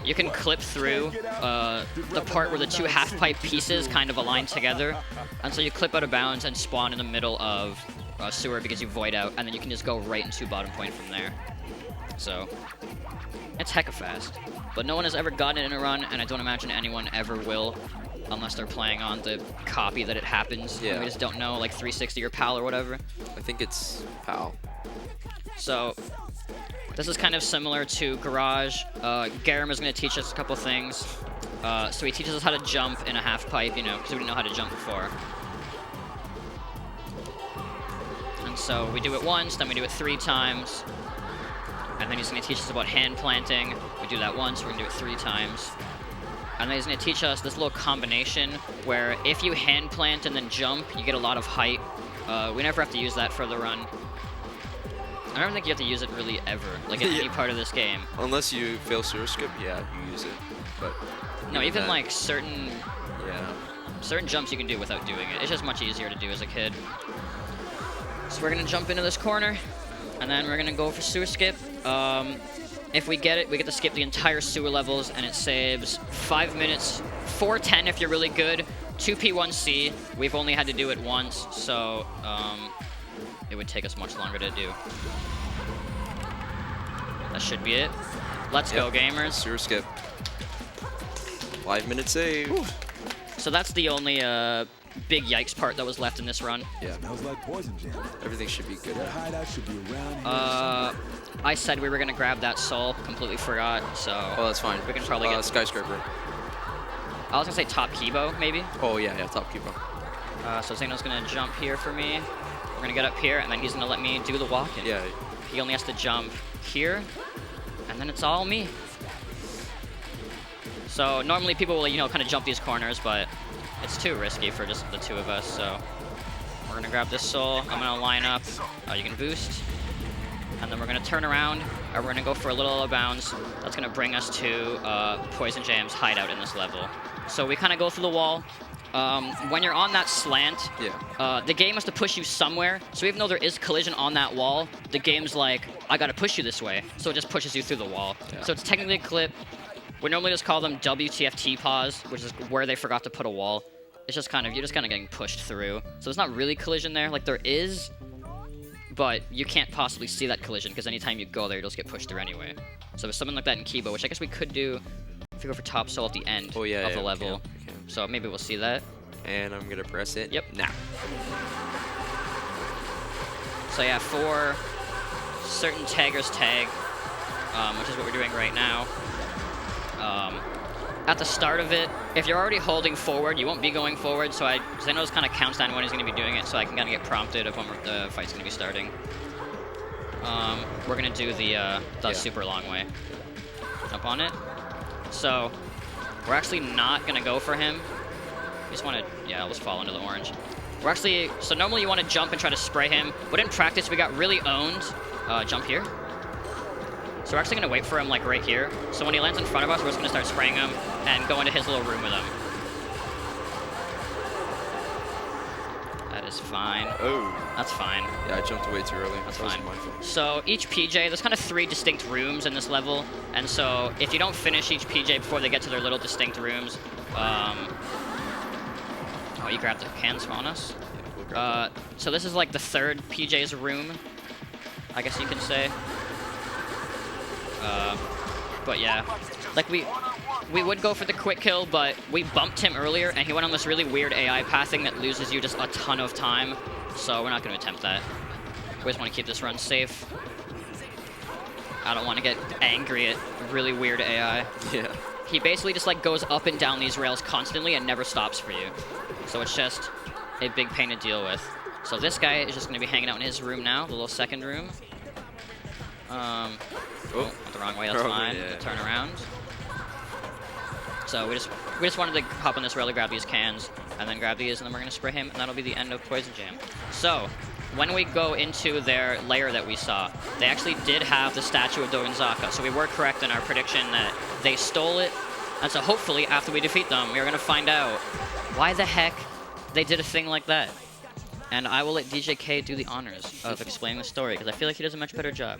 you can clip through the part where the two half pipe pieces kind of align together. And so you clip out of bounds and spawn in the middle of sewer because you void out, and then you can just go right into bottom point from there. So it's hecka fast. But no one has ever gotten it in a run, and I don't imagine anyone ever will, unless they're playing on the copy that it happens. Yeah. We just don't know, like 360 or PAL or whatever. I think it's PAL. So this is kind of similar to Garage. Garam is going to teach us a couple things. So he teaches us how to jump in a half pipe, you know, because we didn't know how to jump before. And so we do it once, then we do it 3 times. And then he's going to teach us about hand planting. We do that once, we're going to do it 3 times. And then he's going to teach us this little combination where if you hand plant and then jump, you get a lot of height. We never have to use that for the run. I don't think you have to use it really ever, like in any part of this game. Unless you fail sewer skip, yeah, you use it. But no, even like certain jumps you can do without doing it. It's just much easier to do as a kid. So we're gonna jump into this corner, and then we're gonna go for sewer skip. If we get it, we get to skip the entire sewer levels, and it saves 5 minutes, 4:10 if you're really good, 2P1C. We've only had to do it once, so it would take us much longer to do. That should be it. Let's go, gamers. Sewer skip. 5 minute save. Whew. So that's the only big yikes part that was left in this run. Yeah. Smells like poison jam. Everything should be good. That hideout should be around here. I said we were gonna grab that soul, completely forgot, so... Oh, that's fine. We can probably get... Skyscraper. I was gonna say top Kibo, maybe? Oh, yeah, top Kibo. So Xano's gonna jump here for me. We're gonna get up here, and then he's gonna let me do the walk-in. Yeah. He only has to jump here, and then it's all me. So normally people will, you know, kind of jump these corners, but it's too risky for just the 2 of us, so... We're gonna grab this soul, I'm gonna line up, you can boost. And then we're gonna turn around, and we're gonna go for a little out of bounds. That's gonna bring us to Poison Jam's hideout in this level. So we kind of go through the wall. When you're on that slant, the game has to push you somewhere. So even though there is collision on that wall, the game's like, I gotta push you this way. So it just pushes you through the wall. Yeah. So it's technically a clip. We normally just call them WTFT pause, which is where they forgot to put a wall. It's just kind of, you're just kind of getting pushed through. So there's not really collision there. Like there is, but you can't possibly see that collision because anytime you go there, you'll just get pushed through anyway. So there's something like that in Kibo, which I guess we could do if we go for top soul at the end of the level. We can. So maybe we'll see that. And I'm gonna press it. Yep. Now. So yeah, for certain taggers tag, which is what we're doing right now. At the start of it, if you're already holding forward, you won't be going forward. So Xano kind of counts down when he's going to be doing it, so I can kind of get prompted of when the fight's going to be starting. We're going to do the super long way. Jump on it. So we're actually not going to go for him. We just want to, I'll just fall into the orange. We're actually, so normally you want to jump and try to spray him, but in practice we got really owned. Jump here. So we're actually going to wait for him like right here. So when he lands in front of us, we're just going to start spraying him and go into his little room with him. That is fine. Oh. That's fine. Yeah, I jumped way too early. That's that fine. My fault. So each PJ, there's kind of 3 distinct rooms in this level. And so if you don't finish each PJ before they get to their little distinct rooms, oh, you grabbed the cans on us? Yeah, we'll grab so this is like the 3rd PJ's room, I guess you can say. But yeah, like we would go for the quick kill, but we bumped him earlier, and he went on this really weird AI pathing that loses you just a ton of time. So we're not going to attempt that. We just want to keep this run safe. I don't want to get angry at really weird AI. Yeah. He basically just like goes up and down these rails constantly and never stops for you. So it's just a big pain to deal with. So this guy is just going to be hanging out in his room now, the little 2nd room. Oh, went the wrong way, that's fine. Yeah. Turn around. So we just wanted to hop on this rail to grab these cans, and then grab these, and then we're going to spray him, and that'll be the end of Poison Jam. So, when we go into their lair that we saw, they actually did have the statue of Doinzaka, so we were correct in our prediction that they stole it, and so hopefully, after we defeat them, we're going to find out why the heck they did a thing like that. And I will let DJ K do the honors of explaining the story, because I feel like he does a much better job.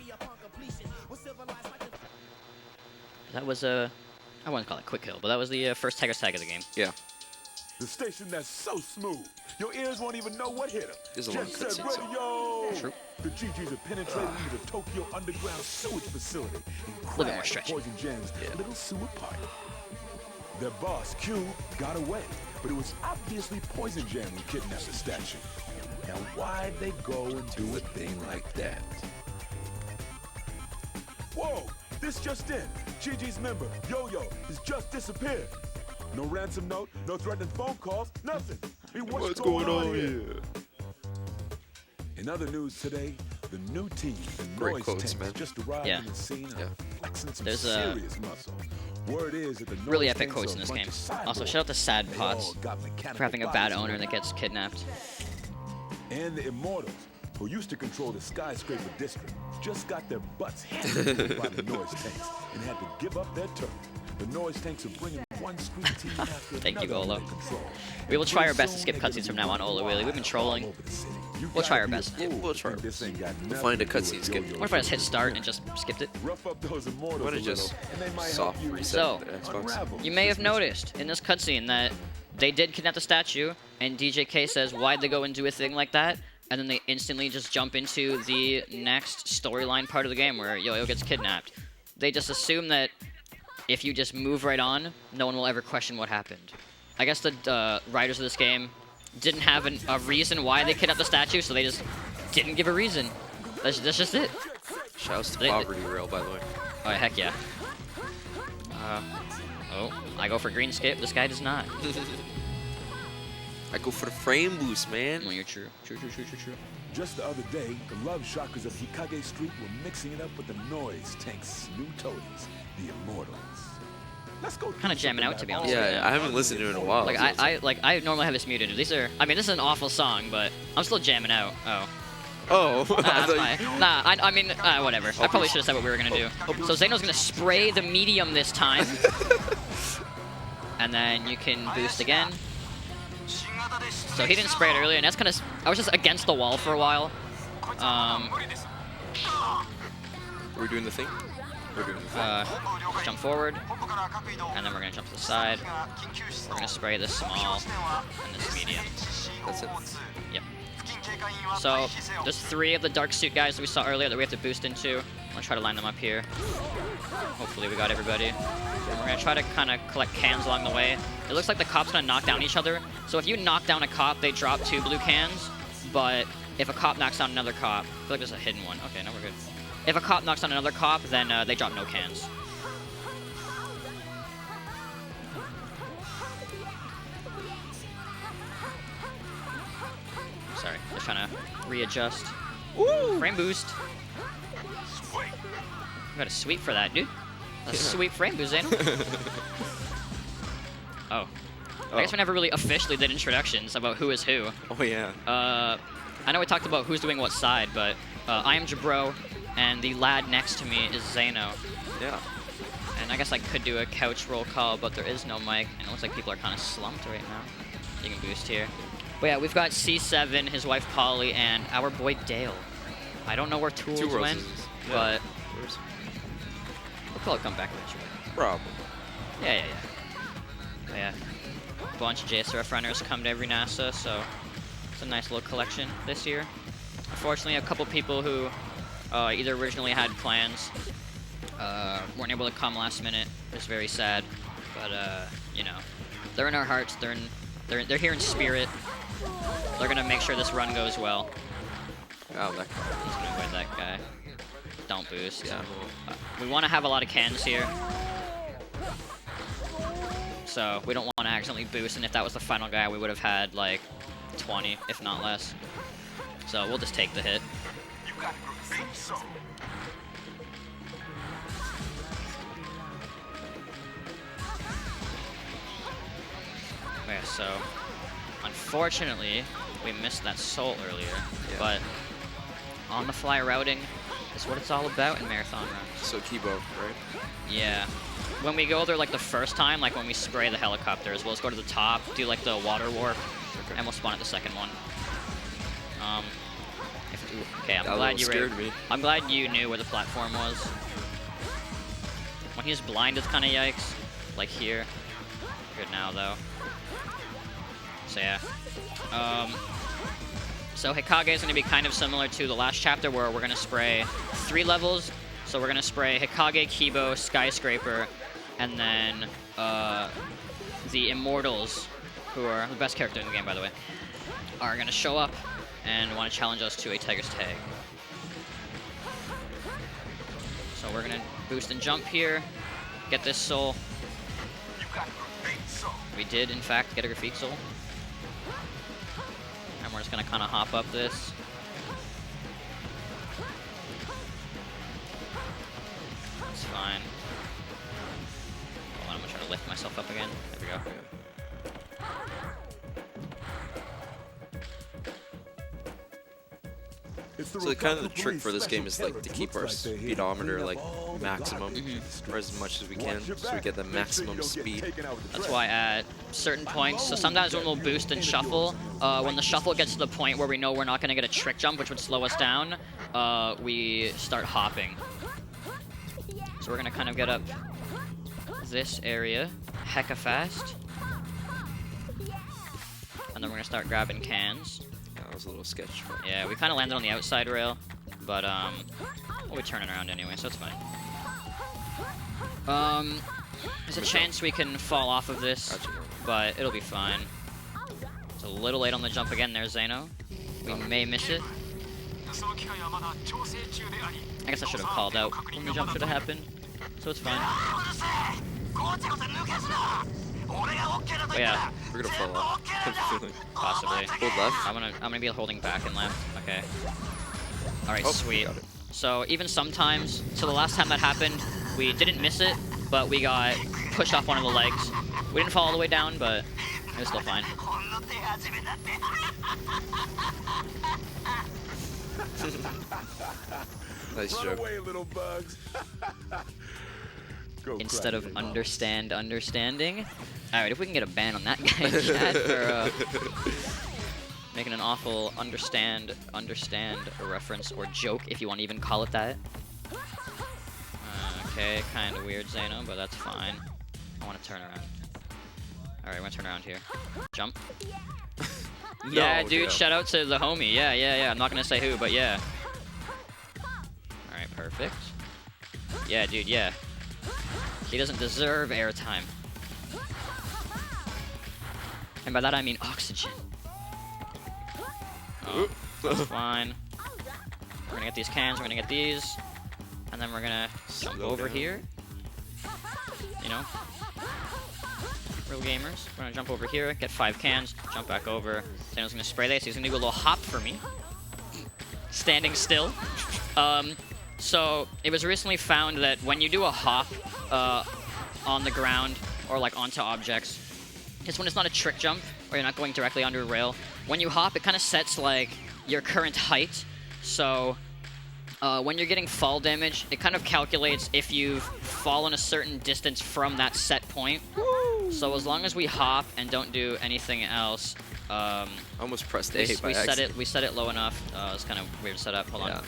that was a, I wouldn't call it quick kill, but that was the first Tiger's tag of the game. Yeah. The station that's so smooth, your ears won't even know what hit them. There's a long Jet Set cutscene, so- Radio! True. The GGs are penetrating into the Tokyo underground sewage facility and Little bit more crashed stretchy. Poison Jam's little sewer party. Their boss, Q, got away, but it was obviously Poison Jam who kidnapped the statue. Now why'd they go and do a thing like that? Whoa! This just in. GG's member, Yo-Yo, has just disappeared. No ransom note, no threatening phone calls, nothing. Hey, what's going on here? In other news today, the new team, the Great Noise quotes, Tanks, man. just arrived Yeah. on the scene and Yeah. flexing some There's a serious muscle. Word is that the Really Noise epic Tanks quotes are in a this bunch game. of cyborgs. Also, shout out to Sad They Pots all got mechanical for having a bad bodies owner and that gets kidnapped. And the Immortals, who used to control the skyscraper district, just got their butts handed to them by the Noise Tanks and had to give up their turf. The Noise Tanks are bringing one street team after Thank you, another Olo. under control. We will try our Pretty best to soon, skip they're cutscenes gonna from be now on, Olo rolling Willy. We've been all trolling. over the city. You We'll try gotta our be a best. fool We'll to try think our this ain't got We'll nothing find a to do cutscene with skip. Yo-Yo What if I just hit Joe's start doing? and just skipped it? Rough up those Immortals Why a don't you just little, and they might soft help you reset So, the Xbox? unravel You may have this noticed in this cutscene that they did kidnap the statue, and DJK says, why'd they go and do a thing like that? And then they instantly just jump into the next storyline part of the game where Yo-Yo gets kidnapped. They just assume that if you just move right on, no one will ever question what happened. I guess the writers of this game didn't have a reason why they kidnapped the statue, so they just didn't give a reason. That's just it. Shouts to They- Poverty Rail, by the way. Oh, heck yeah. Oh, I go for green skip. This guy does not. I go for the frame boost, man. Well, you're true. True. Just the other day, the love shockers of Hikage Street were mixing it up with the Noise Tanks' new toadies, the Immortals. Let's go. Kinda jamming out, to be honest. Yeah, I haven't listened to it in a while. Like I normally have this muted. These are. I mean, this is an awful song, but I'm still jamming out. Oh. Oh, Nah, I that's thought fine. you- Nah, I mean, whatever. I probably should have said what we were gonna do. So Xano's gonna spray the medium this time, and then you can boost again. So he didn't spray it earlier, and that's kind of. I was just against the wall for a while. We're doing the thing. We're doing the thing. Jump forward, and then we're gonna jump to the side. We're gonna spray this small and this medium. That's it. Yep. So there's 3 of the dark suit guys that we saw earlier that we have to boost into. I'm gonna try to line them up here. Hopefully we got everybody. And we're gonna try to kind of collect cans along the way. It looks like the cop's gonna knock down each other. So if you knock down a cop, they drop 2 blue cans. But if a cop knocks down another cop, I feel like there's a hidden one. Okay, no, we're good. If a cop knocks down another cop, then they drop no cans. Sorry, just trying to readjust. Woo! Frame boost. You got a sweep for that, dude. A sweep frame boost, Xano. Oh. I guess we never really officially did introductions about who is who. Oh yeah. I know we talked about who's doing what side, but I am Jabro, and the lad next to me is Xano. Yeah. And I guess I could do a couch roll call, but there is no mic, and it looks like people are kind of slumped right now. You can boost here. But yeah, we've got C7, his wife Polly, and our boy Dale. I don't know where Tools Two Worlds went, is- yeah. but Where's- we'll probably come back eventually. Probably. Yeah. But yeah, a bunch of JSRF runners come to every NASA, so it's a nice little collection this year. Unfortunately, a couple people who either originally had plans weren't able to come last minute. It was very sad, but you know, they're in our hearts. They're here in spirit. They're gonna make sure this run goes well. Oh, that I'm just gonna avoid that guy. Don't boost. Yeah. We want to have a lot of cans here. So we don't want to accidentally boost, and if that was the final guy, we would have had like 20, if not less. So we'll just take the hit. Okay, so unfortunately, we missed that soul earlier, but on-the-fly routing is what it's all about in marathon runs. So Kibo, right? Yeah. When we go there like the first time, like when we spray the helicopters, we'll just go to the top, do like the water warp, and we'll spawn at the second one. Okay, I'm That glad little you scared me. I'm glad you knew where the platform was. When he's blind, it's kind of yikes. Like here. Good now, though. So, yeah. So Hikage is going to be kind of similar to the last chapter where we're going to spray 3 levels. So we're going to spray Hikage, Kibo, Skyscraper, and then the Immortals, who are the best character in the game, by the way, are going to show up and want to challenge us to a Tiger's Tag. So we're going to boost and jump here, get this soul. We did, in fact, get a Graffiti soul. And we're just going to kind of hop up this. That's fine. Hold on, I'm going to try to lift myself up again. There we go. So kind of the trick for this game is like to keep our speedometer like maximum, or as much as we can, so we get the maximum speed. That's why at certain points, so sometimes when we'll boost and shuffle, when the shuffle gets to the point where we know we're not going to get a trick jump, which would slow us down, we start hopping. So we're going to kind of get up this area hecka fast. And then we're going to start grabbing cans. That was a little sketch. Yeah, we kind of landed on the outside rail, but we'll be turning around anyway, so it's fine. There's a chance we can fall off of this, but it'll be fine. It's a little late on the jump again there, Xano. We may miss it. I guess I should have called out when the jump should have happened, so it's fine. But yeah, we're gonna fall off. Possibly. Hold left. I'm gonna be holding back and left. Okay. All right, Oh, sweet. got it. So even sometimes, so the last time that happened, we didn't miss it, but we got pushed off one of the legs. We didn't fall all the way down, but it was still fine. Nice joke. Away, little bugs. Instead of understanding. All right, if we can get a ban on that guy in chat for making an awful understand a reference or joke, if you want to even call it that. Okay, kind of weird, Xano, but that's fine. I want to turn around. All right, we're gonna turn around here. Jump. Yeah, dude, yeah. shout out to the homie. Yeah. I'm not gonna say who, but yeah. All right, perfect. Yeah, dude, yeah. He doesn't deserve airtime. And by that I mean oxygen. Oh, that's fine. We're gonna get these cans, we're gonna get these. And then we're gonna jump over here. You know? Real gamers. We're gonna jump over here, get 5 cans, jump back over. Xano's gonna spray this, he's gonna do a little hop for me. Standing still. So it was recently found that when you do a hop on the ground or like onto objects, it's when it's not a trick jump or you're not going directly under a rail. When you hop, it kind of sets like your current height. So when you're getting fall damage, it kind of calculates if you've fallen a certain distance from that set point. So as long as we hop and don't do anything else, Almost pressed A by we accident. set it low enough. It's kind of weird setup. Hold on.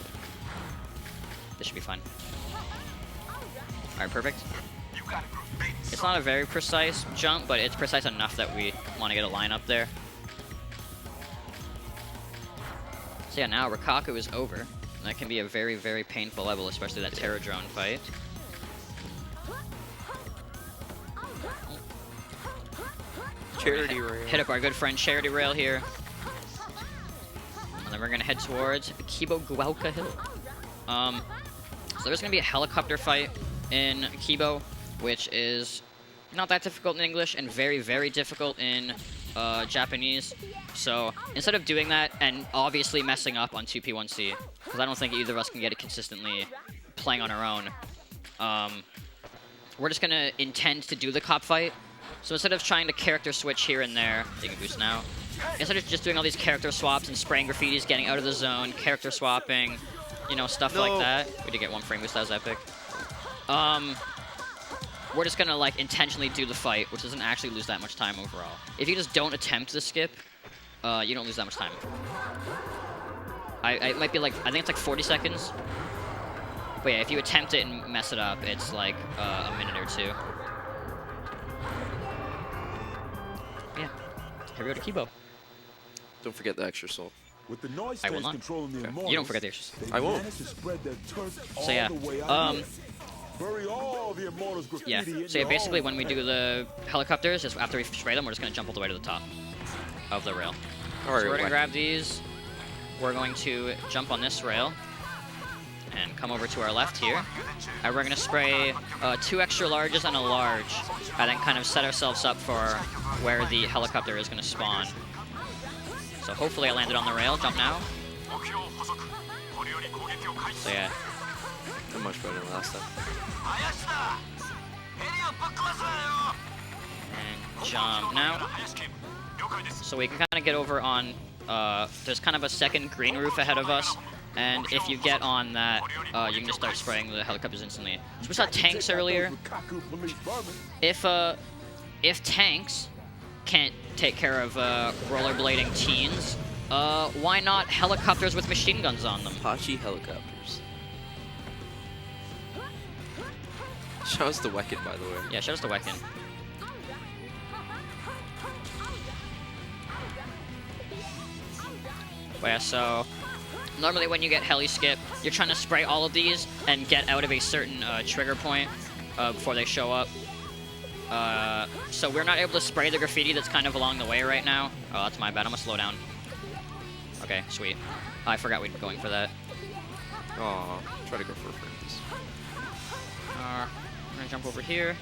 This should be fine. Alright, perfect. It's not a very precise jump, but it's precise enough that we want to get a line up there. So yeah, now Rikaku is over. And that can be a very, very painful level, especially that Terror Drone fight. Charity rail. Hit up our good friend Charity Rail here. And then we're going to head towards Kibo Guauka Hill. So there's going to be a helicopter fight in Kibo, which is not that difficult in English and very, very difficult in Japanese. So instead of doing that and obviously messing up on 2P1C, because I don't think either of us can get it consistently playing on our own, we're just going to intend to do the cop fight. So instead of trying to character switch here and there, you can boost now. Instead of just doing all these character swaps and spraying graffitis, getting out of the zone, character swapping, you know, stuff like that. We did get 1 frame boost, that was epic. We're just gonna like intentionally do the fight, which doesn't actually lose that much time overall. If you just don't attempt the skip, you don't lose that much time. It might be like, I think it's like 40 seconds. But yeah, if you attempt it and mess it up, it's like a minute or two. Yeah. Here we go to Kibo. Don't forget the extra soul. With the noise I will not. controlling the You don't forget the extra soul. I won't. So yeah. Bury all the Immortals graffiti Yeah. in So yeah, your basically own when we do the helicopters, just after we spray them, we're just gonna jump all the way to the top of the rail. Alright, So we're gonna grab these. We're going to jump on this rail and come over to our left here. And we're gonna spray 2 extra larges and a large, and then kind of set ourselves up for where the helicopter is gonna spawn. So hopefully I landed on the rail. Jump now. So yeah. Not much better than last time. And jump now. So we can kind of get over on, there's kind of a second green roof ahead of us, and if you get on that, you can just start spraying the helicopters instantly. So we saw tanks earlier. If tanks can't take care of rollerblading teens, why not helicopters with machine guns on them? Apache helicopters. Shout out to Wecken, by the way. Yeah, shout out to Wecken. But yeah, so normally when you get heli skip, you're trying to spray all of these and get out of a certain trigger point before they show up. So we're not able to spray the graffiti that's kind of along the way right now. Oh, that's my bad. I'm gonna slow down. Okay, sweet. I forgot we'd be going for that. Aw, try to go for friends. We're gonna jump over here.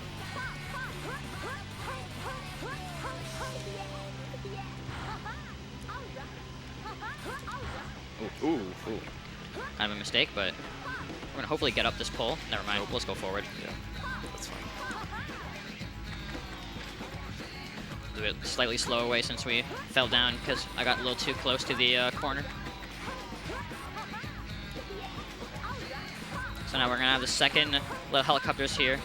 Ooh, ooh. Kind of a mistake, but we're gonna hopefully get up this pole. Never mind. Let's go forward. Yeah, that's fine. Do it slightly slower way since we fell down because I got a little too close to the corner. So now we're gonna have the second little helicopters here.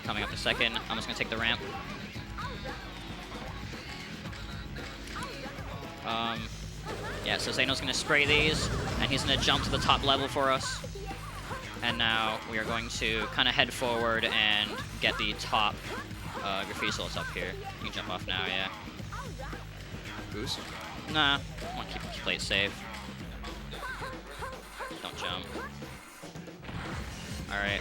Coming up the second. I'm just gonna take the ramp. Yeah, so Xano's gonna spray these, and he's gonna jump to the top level for us. And now we are going to kind of head forward and get the top graffiti souls up here. You can jump off now, yeah. Boost? Nah, I want to play it safe. Don't jump. Alright.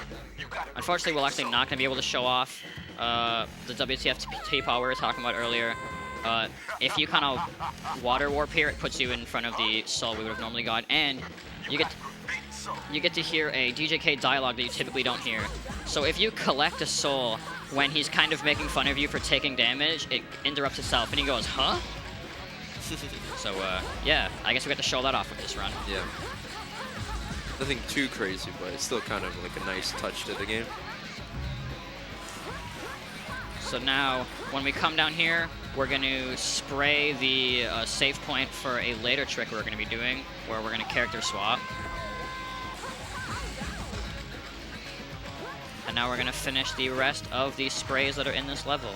Unfortunately, we're actually not going to be able to show off the WTF power we were talking about earlier. If you kind of water warp here, it puts you in front of the soul we would have normally got, and you get to hear a DJK dialogue that you typically don't hear. So if you collect a soul when he's kind of making fun of you for taking damage, it interrupts itself, and he goes, huh? So, yeah, I guess we got to show that off with this run. Yeah. Nothing too crazy, but it's still kind of like a nice touch to the game. So now, when we come down here, we're going to spray the save point for a later trick we're going to be doing, where we're going to character swap. And now we're going to finish the rest of the sprays that are in this level.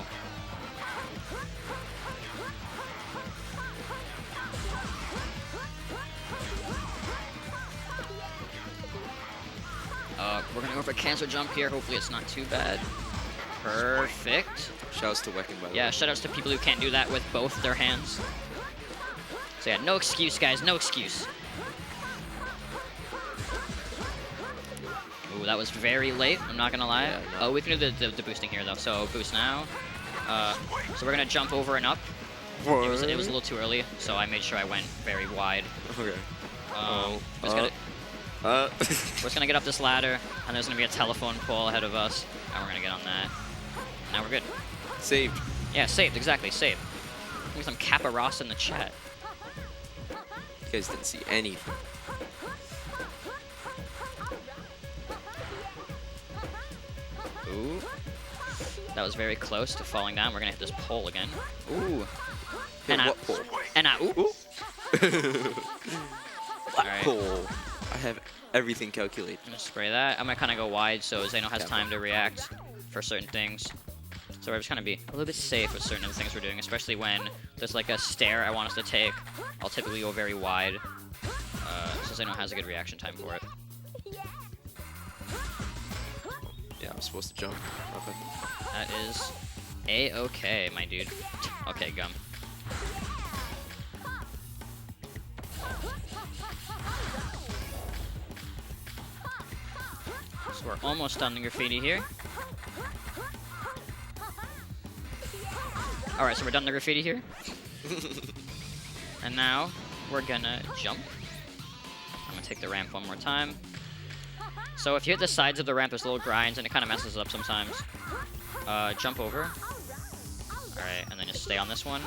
We're going to go for a cancer jump here. Hopefully it's not too bad. Perfect. Shouts to Wecken, by the way. Yeah, shoutouts to people who can't do that with both their hands. So yeah, no excuse, guys. No excuse. Ooh, that was very late. I'm not going to lie. Yeah, no. Oh, we can do the boosting here, though. So boost now. So we're going to jump over and up. It was a little too early, so I made sure I went very wide. Okay. We're just gonna get up this ladder, and there's gonna be a telephone pole ahead of us, and we're gonna get on that. Now we're good. Saved. Yeah, saved, exactly, saved. Give me some Kappa Ross in the chat. You guys didn't see anything. Ooh. That was very close to falling down. We're gonna hit this pole again. Ooh. Hit what pole? And I, ooh. What Alright. pole? I have everything calculated. I'm gonna spray that. I'm gonna kind of go wide so Xano has time to react for certain things. So we're just gonna be a little bit safe with certain of the things we're doing, especially when there's like a stair I want us to take. I'll typically go very wide, so Xano has a good reaction time for it. I'm supposed to jump. Okay. That is A-okay, my dude. Okay, Gum. So we're almost done the graffiti here. Alright, so we're done the graffiti here. And now we're gonna jump. I'm gonna take the ramp one more time. So if you hit the sides of the ramp, there's little grinds and it kind of messes up sometimes. Jump over. Alright, and then just stay on this one.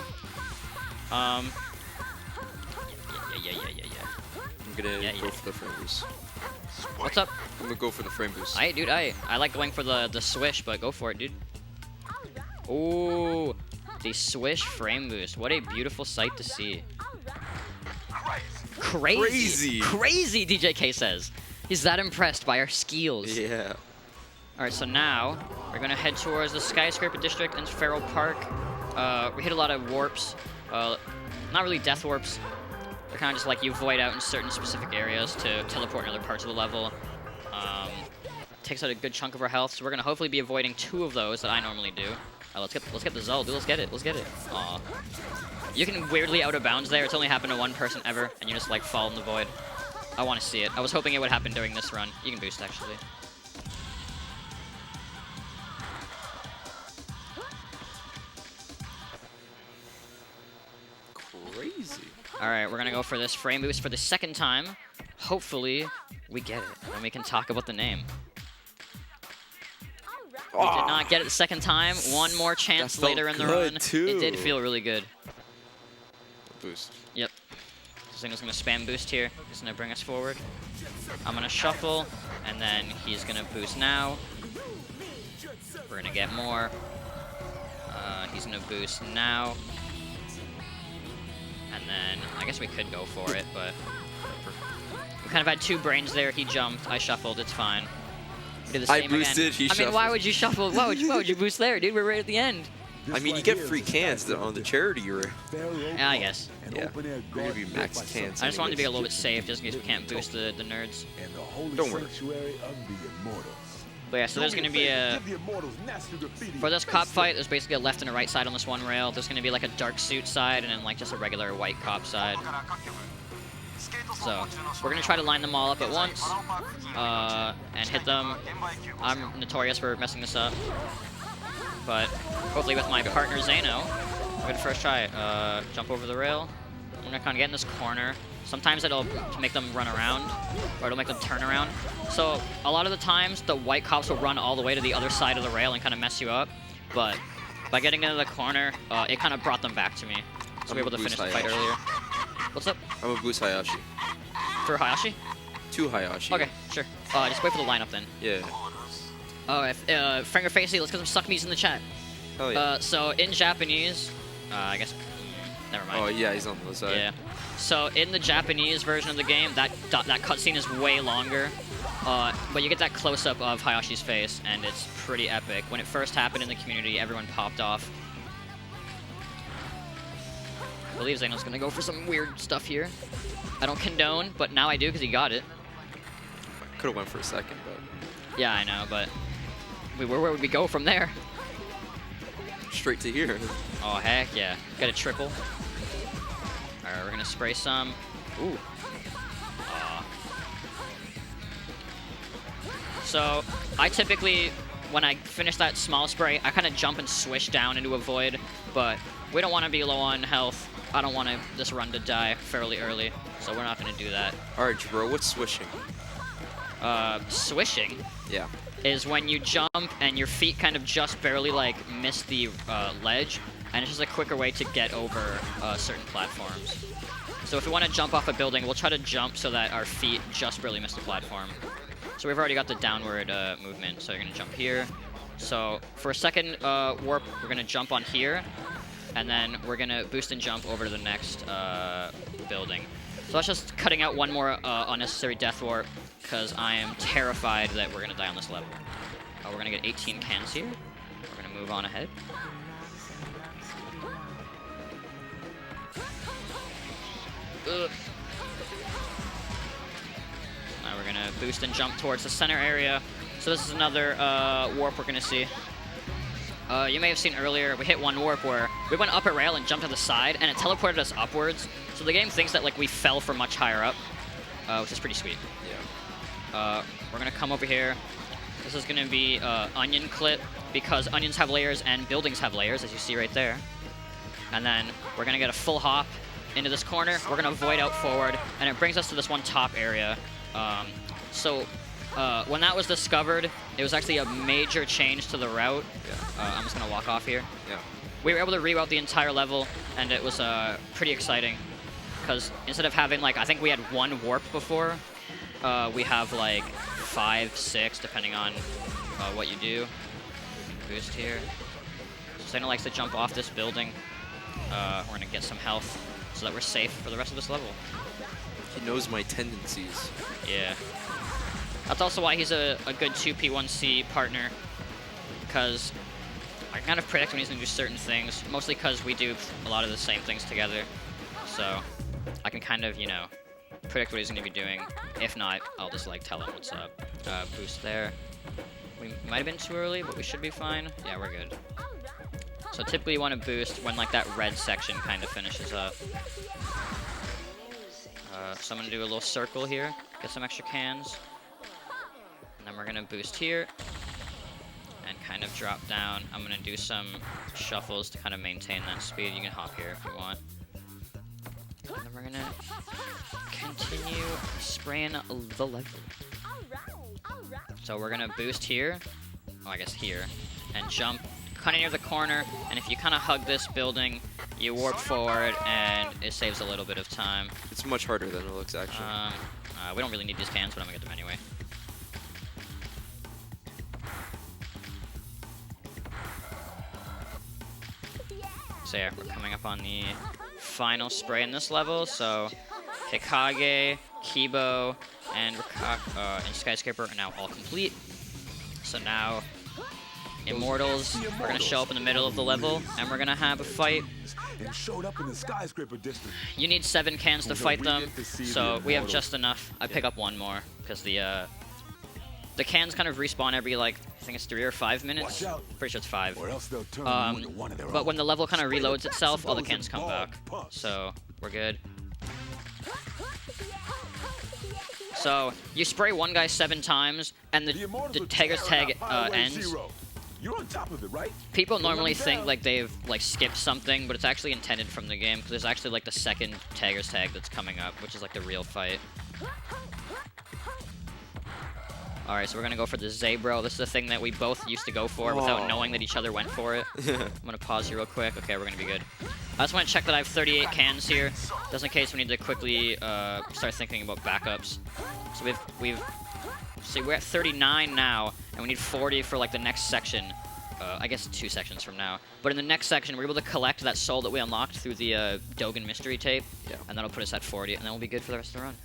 Yeah. I'm gonna go for the frame boost. What's up? I'm gonna go for the frame boost. Aight, dude, I like going for the swish, but go for it, dude. Ooh, the swish frame boost. What a beautiful sight to see. Crazy, DJK says. He's that impressed by our skills. Yeah. Alright, so now we're gonna head towards the Skyscraper District in Feral Park. We hit a lot of warps. Not really death warps. They're kind of just like you void out in certain specific areas to teleport in other parts of the level. Takes out a good chunk of our health, so we're gonna hopefully be avoiding 2 of those that I normally do. Let's get the Zul, dude. Let's get it. Aw. You can weirdly out of bounds there. It's only happened to 1 person ever, and you just like fall in the void. I want to see it. I was hoping it would happen during this run. You can boost actually. Crazy. Alright, we're gonna go for this frame boost for the 2nd time. Hopefully, we get it, and we can talk about the name. We did not get it the 2nd time. 1 more chance later in the run. Too. It did feel really good. Boost. Yep. Xano's gonna spam boost here. He's gonna bring us forward. I'm gonna shuffle, and then he's gonna boost now. We're gonna get more. He's gonna boost now. And then, I guess we could go for it, but we kind of had 2 brains there. He jumped, I shuffled, it's fine. We did the same I boosted, again. he shuffled. I mean, why would you shuffle? Why would you boost there, dude? We're right at the end. I mean, you get free cans on the charity you're in. Yeah, I guess. Yeah, you're gonna be max cans. I just wanted to be a little bit safe, just in case we can't boost the nerds. Don't worry. But yeah, so there's going to be a... For this cop fight, there's basically a left and a right side on this one rail. There's going to be like a dark suit side and then like just a regular white cop side. So, we're going to try to line them all up at once and hit them. I'm notorious for messing this up. But hopefully with my partner Xano, we're going to first try. Jump over the rail. I'm going to kind of get in this corner. Sometimes it'll make them run around, or it'll make them turn around. So a lot of the times, the white cops will run all the way to the other side of the rail and kind of mess you up. But by getting into the corner, it kind of brought them back to me. So we were able to finish the fight earlier. What's up? I'm gonna boost Hayashi. For Hayashi? 2 Hayashi. Okay, sure. Just wait for the lineup then. Yeah. Finger Facey, let's get some suck me's in the chat. Hell yeah. So in Japanese, I guess, never mind. Oh yeah, he's on the other side. Yeah. So in the Japanese version of the game, that cutscene is way longer, but you get that close-up of Hayashi's face, and it's pretty epic. When it first happened in the community, everyone popped off. I believe Xano's gonna go for some weird stuff here. I don't condone, but now I do because he got it. Could have went for a second, but Yeah, I know, but where would we go from there? straight to here. Oh heck yeah! Got a triple. Alright, we're gonna spray some. Ooh. So, I typically, when I finish that small spray, I kind of jump and swish down into a void, but we don't want to be low on health. I don't want this run to die fairly early, so we're not gonna do that. Alright, Jabro, what's swishing? Swishing Yeah. is when you jump and your feet kind of just barely like miss the ledge, and it's just a quicker way to get over certain platforms. So if we want to jump off a building, we'll try to jump so that our feet just barely miss the platform. So we've already got the downward movement, so you're going to jump here. So for a second warp, we're going to jump on here, and then we're going to boost and jump over to the next building. So that's just cutting out 1 more unnecessary death warp, because I am terrified that we're going to die on this level. We're going to get 18 cans here. We're going to move on ahead. Now we're gonna boost and jump towards the center area. So this is another warp we're gonna see. You may have seen earlier, we hit one warp where we went up a rail and jumped to the side, and it teleported us upwards. So the game thinks that like we fell from much higher up, which is pretty sweet. Yeah. We're gonna come over here. This is gonna be onion clip because onions have layers and buildings have layers, as you see right there. And then we're gonna get a full hop into this corner. We're gonna void out forward, and it brings us to this one top area. When that was discovered, it was actually a major change to the route. Yeah. I'm just gonna walk off here. Yeah. We were able to reroute the entire level, and it was pretty exciting. Because instead of having, like, I think we had one warp before, we have, like, 5, 6, depending on what you do. Boost here. So Xano likes to jump off this building. We're going to get some health so that we're safe for the rest of this level. He knows my tendencies. Yeah. That's also why he's a good 2P1C partner. Because I kind of predict when he's going to do certain things, mostly because we do a lot of the same things together. So I can kind of, you know, predict what he's going to be doing. If not, I'll just, like, tell him what's up. Boost there. We might have been too early, but we should be fine. Yeah, we're good. So typically you want to boost when, like, that red section kind of finishes up. So I'm going to do a little circle here, get some extra cans. And then we're going to boost here. And kind of drop down. I'm going to do some shuffles to kind of maintain that speed. You can hop here if you want. And then we're going to continue spraying the level. So we're going to boost here. Oh, I guess here. And jump kind of near the corner. And if you kind of hug this building, you warp forward, and it saves a little bit of time. It's much harder than it looks, actually. We don't really need these cans, but I'm going to get them anyway. So yeah, we're coming up on the final spray in this level. So Hikage, Kibo, and Skyscraper are now all complete. So now Immortals are going to show up in the middle of the level, and we're going to have a fight. And showed up in the Skyscraper district. You need 7 cans to fight them, so we have just enough. I pick up one more, because the cans kind of respawn every, like, I think it's 3 or 5 minutes. Pretty sure it's 5. But when the level kind of reloads itself, all the cans come back. So we're good. So you spray one guy 7 times, and the Tiger's Tag ends. You're on top of it, right? People normally think like they've like skipped something, but it's actually intended from the game, because there's actually like the second Tiger's Tag that's coming up, which is like the real fight. Alright, so we're gonna go for the Jabro. This is the thing that we both used to go for without knowing that each other went for it. I'm gonna pause here real quick. Okay, we're gonna be good. I just want to check that I have 38 cans here, just in case we need to quickly start thinking about backups. So we're at 39 now, and we need 40 for like the next section. I guess 2 sections from now. But in the next section, we're able to collect that soul that we unlocked through the Dogen mystery tape, and that'll put us at 40, and then we'll be good for the rest of the run.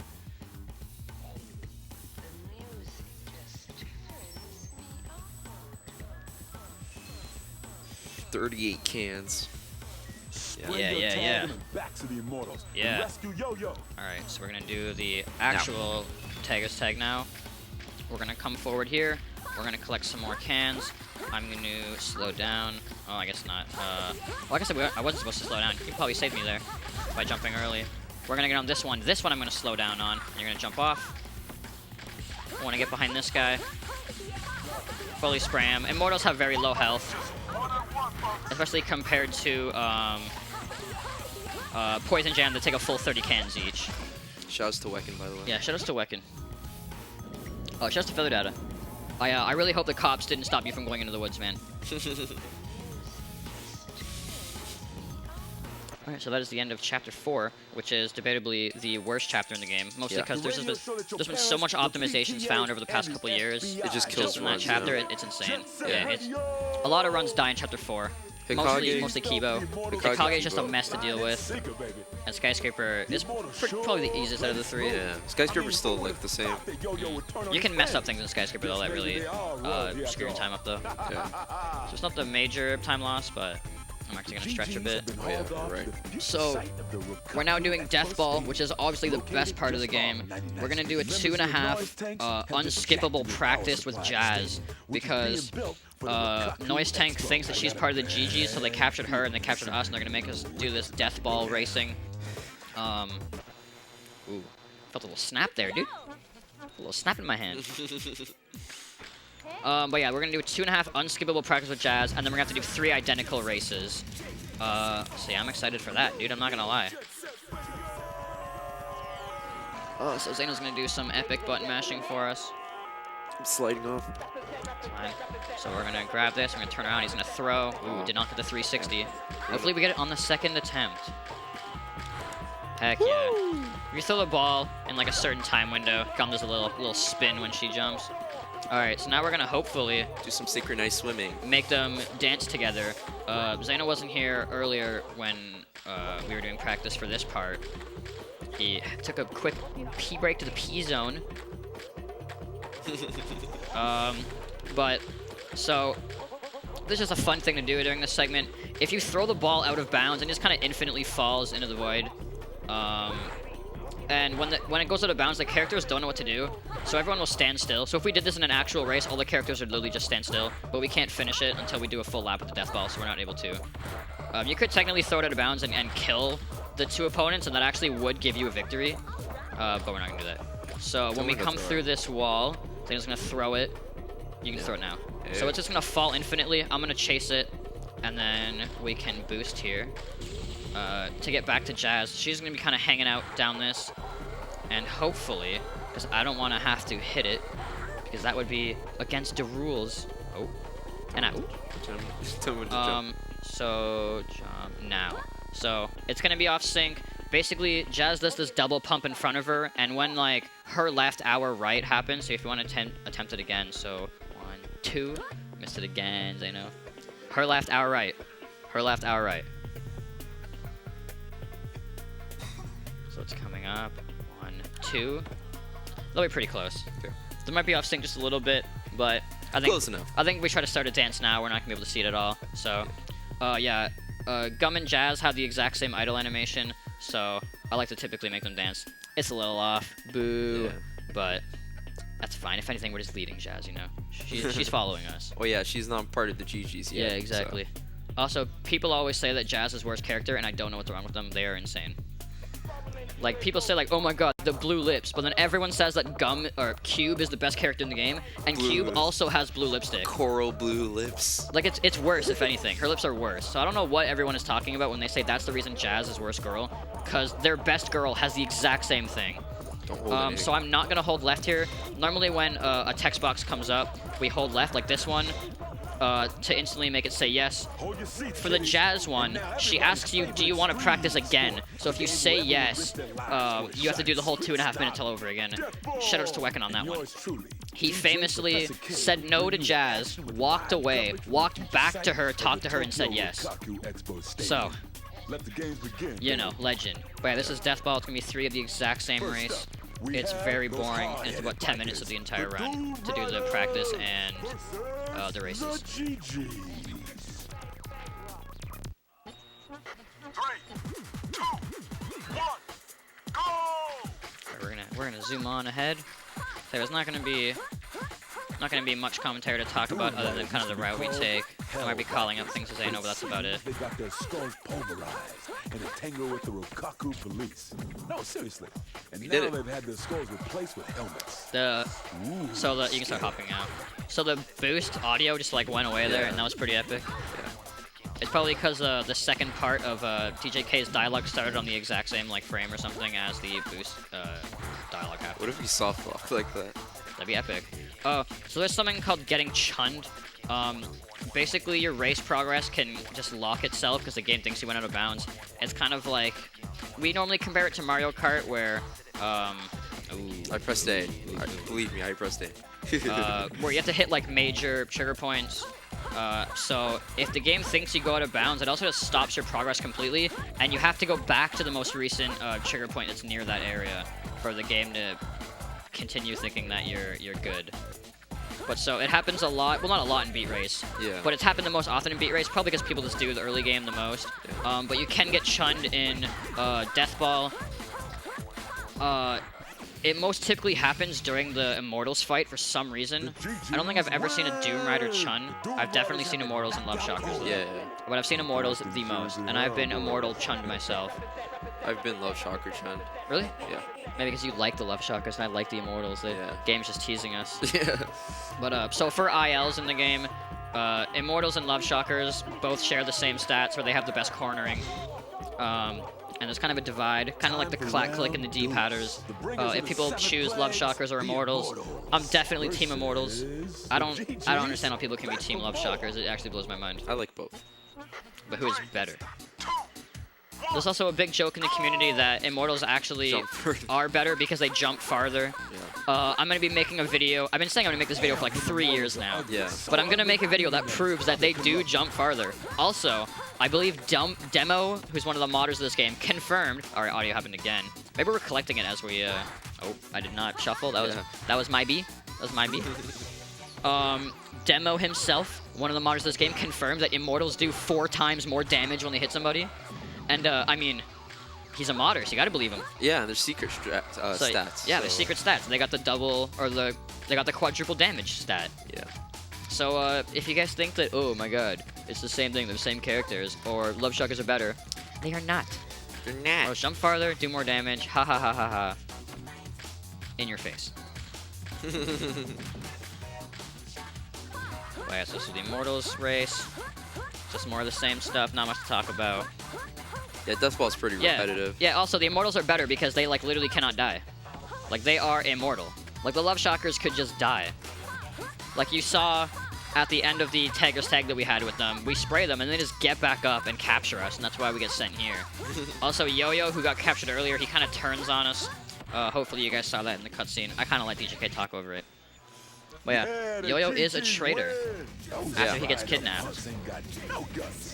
38 cans. Yeah. Alright, so we're gonna do the actual Tiger's Tag now. We're gonna come forward here. We're gonna collect some more cans. I'm gonna slow down. Oh, I guess not. Well, like I said, I wasn't supposed to slow down. You probably saved me there by jumping early. We're gonna get on this one. This one I'm gonna slow down on. And you're gonna jump off. I wanna get behind this guy. Fully spray him. Immortals have very low health, especially compared to Poison Jam that take a full 30 cans each. Shouts to Wecken, by the way. Yeah, shoutouts to Wecken. Oh, shouts to Feather Data. I really hope the cops didn't stop you from going into the woods, man. Alright, so that is the end of Chapter 4, which is debatably the worst chapter in the game. Mostly because there's been so much optimizations found over the past couple years. It just kills in that chapter. It's insane. Yeah, a lot of runs die in Chapter 4. Hikage. Mostly Kibo. Hikage is just a mess to deal with. And Skyscraper is probably the easiest out of the 3. Yeah, Skyscraper's still like the same. You can mess up things in Skyscraper though that really screw your time up though. Yeah. So it's not the major time loss, but I'm actually gonna stretch a bit. Oh, yeah, right. So we're now doing Death Ball, which is obviously the best part of the game. We're gonna do a 2.5 unskippable practice with Jazz because Noise Tank thinks that she's part of the GGs, so they captured her and they captured us, and they're gonna make us do this Death Ball racing. Ooh, felt a little snap there, dude. A little snap in my hand. But yeah, we're gonna do a 2.5 unskippable practice with Jazz, and then we're gonna have to do 3 identical races. So yeah, I'm excited for that, dude. I'm not gonna lie. Oh, so Xano's gonna do some epic button mashing for us. I'm sliding off. That's fine. So we're gonna grab this. We're gonna turn around. He's gonna throw. Ooh, did not get the 360. Hopefully we get it on the 2nd attempt. Heck yeah. If you throw the ball in like a certain time window, Gum does a little spin when she jumps. Alright, so now we're gonna hopefully do some synchronized swimming. Make them dance together. Xano wasn't here earlier when we were doing practice for this part. He took a quick pee break to the P zone. But so this is just a fun thing to do during this segment. If you throw the ball out of bounds, it just kind of infinitely falls into the void. And when it goes out of bounds, the characters don't know what to do, so everyone will stand still. So if we did this in an actual race, all the characters would literally just stand still, but we can't finish it until we do a full lap with the death ball, so we're not able to. You could technically throw it out of bounds and kill the 2 opponents, and that actually would give you a victory, but we're not gonna do that. So when we come through this wall, I'm just gonna throw it. You can throw it now. So it's just gonna fall infinitely. I'm gonna chase it, and then we can boost here. To get back to Jazz. She's going to be kind of hanging out down this. And hopefully, because I don't want to have to hit it, because that would be against the rules. Oh. And I... So, jump now. So, it's going to be off sync. Basically, Jazz does this double pump in front of her, and when, like, her left, our right happens, so if you want to attempt it again, so 1, 2, missed it again, Xano. Her left, our right. Her left, our right. So it's coming up. 1, 2. They'll be pretty close. Okay. They might be off sync just a little bit, but I think close enough. I think we try to start a dance now. We're not gonna be able to see it at all. So, yeah. Gum and Jazz have the exact same idle animation, so I like to typically make them dance. It's a little off, boo, yeah. But that's fine. If anything, we're just leading Jazz. You know, she's following us. Oh yeah, she's not part of the GGs yet. Yeah, exactly. So. Also, people always say that Jazz is worst character, and I don't know what's wrong with them. They are insane. Like, people say, like, oh my god, the blue lips, but then everyone says that Cube is the best character in the game, and blue Cube also has blue lipstick. Coral blue lips. Like, it's worse, if anything. Her lips are worse. So I don't know what everyone is talking about when they say that's the reason Jazz is worst girl, because their best girl has the exact same thing. So I'm not going to hold left here. Normally when a text box comes up, we hold left, like this one. To instantly make it say yes. For the Jazz one, she asks you, do you want to practice again? So if you say yes, you have to do the whole 2.5 minutes all over again. Shoutouts to Wecken on that one. He famously said no to Jazz, walked away, walked back to her, talked to her, and said yes. So, you know, legend. But yeah, this is Death Ball. It's going to be 3 of the exact same race. It's very boring, and it's about 10 minutes of the entire run to do the practice and the races. 3, 2, 1, go! Right, we're gonna zoom on ahead. There's not gonna be much commentary to talk about other than kind of the route we take. I might be calling up things as I know, but that's about it. They got their skulls pulverized in a tango with the Rokaku police. No, seriously. And now they've had their skulls replaced with helmets. You can start hopping out. So the boost audio just like went away there, and that was pretty epic. It's probably because the second part of TJK's dialogue started on the exact same like frame or something as the boost dialogue happened. What if we soft lock like that? That'd be epic. Oh, so there's something called getting chunned. Basically, your race progress can just lock itself because the game thinks you went out of bounds. It's kind of like, we normally compare it to Mario Kart where, I pressed A. Believe me, I pressed A. Where you have to hit like major trigger points. So if the game thinks you go out of bounds, it also just stops your progress completely, and you have to go back to the most recent trigger point that's near that area for the game to continue thinking that you're good. But so it happens a lot. Well, not a lot in Beat Race. Yeah. But it's happened the most often in Beat Race, probably because people just do the early game the most. Yeah. But you can get chunned in Death Ball. It most typically happens during the Immortals fight for some reason. I don't think I've ever seen a Doom Rider chun. I've definitely seen Immortals and Love Shockers. Yeah. But I've seen Immortals the most, and I've been Immortal chunned myself. I've been Love Shocker Chun. Really? Yeah. Maybe because you like the Love Shockers and I like the Immortals. The game's just teasing us. Yeah. But so for ILs in the game, Immortals and Love Shockers both share the same stats where they have the best cornering. And there's kind of a divide, kind of like the clack click and the D-padders. If people choose Love Shockers or Immortals, I'm definitely Team Immortals. I don't understand how people can be Team Love Shockers. It actually blows my mind. I like both. But who is better? There's also a big joke in the community that Immortals actually are better because they jump farther. Yeah. I'm going to be making a video. I've been saying I'm going to make this video for like 3 years now. Yeah. But I'm going to make a video that proves that they do jump farther. Also, I believe Demo, who's one of the modders of this game, confirmed. Our audio happened again. Maybe we're collecting it as we... Oh, I did not shuffle. That was my B. That was my B. Demo himself, one of the modders of this game, confirmed that Immortals do 4 times more damage when they hit somebody. And, I mean, he's a modder, so you gotta believe him. Yeah, there's secret stats. Yeah, there's secret stats. They got the double, or they got the quadruple damage stat. Yeah. So, if you guys think that, oh my god, it's the same thing, they're the same characters, or Love Shockers are better, they are not. They're not. Or jump farther, do more damage, ha ha ha ha ha. In your face. Well, yeah, so this is the Immortals race. Just more of the same stuff, not much to talk about. Yeah, Death Ball's pretty repetitive. Yeah, also the Immortals are better because they like literally cannot die. Like they are immortal. Like the Love Shockers could just die. Like you saw at the end of the Taggers tag that we had with them, we spray them and they just get back up and capture us, and that's why we get sent here. Also, Yo-Yo, who got captured earlier, he kind of turns on us. Hopefully you guys saw that in the cutscene. I kind of let DJK talk over it. But yeah, Yo-Yo is a traitor after he gets kidnapped.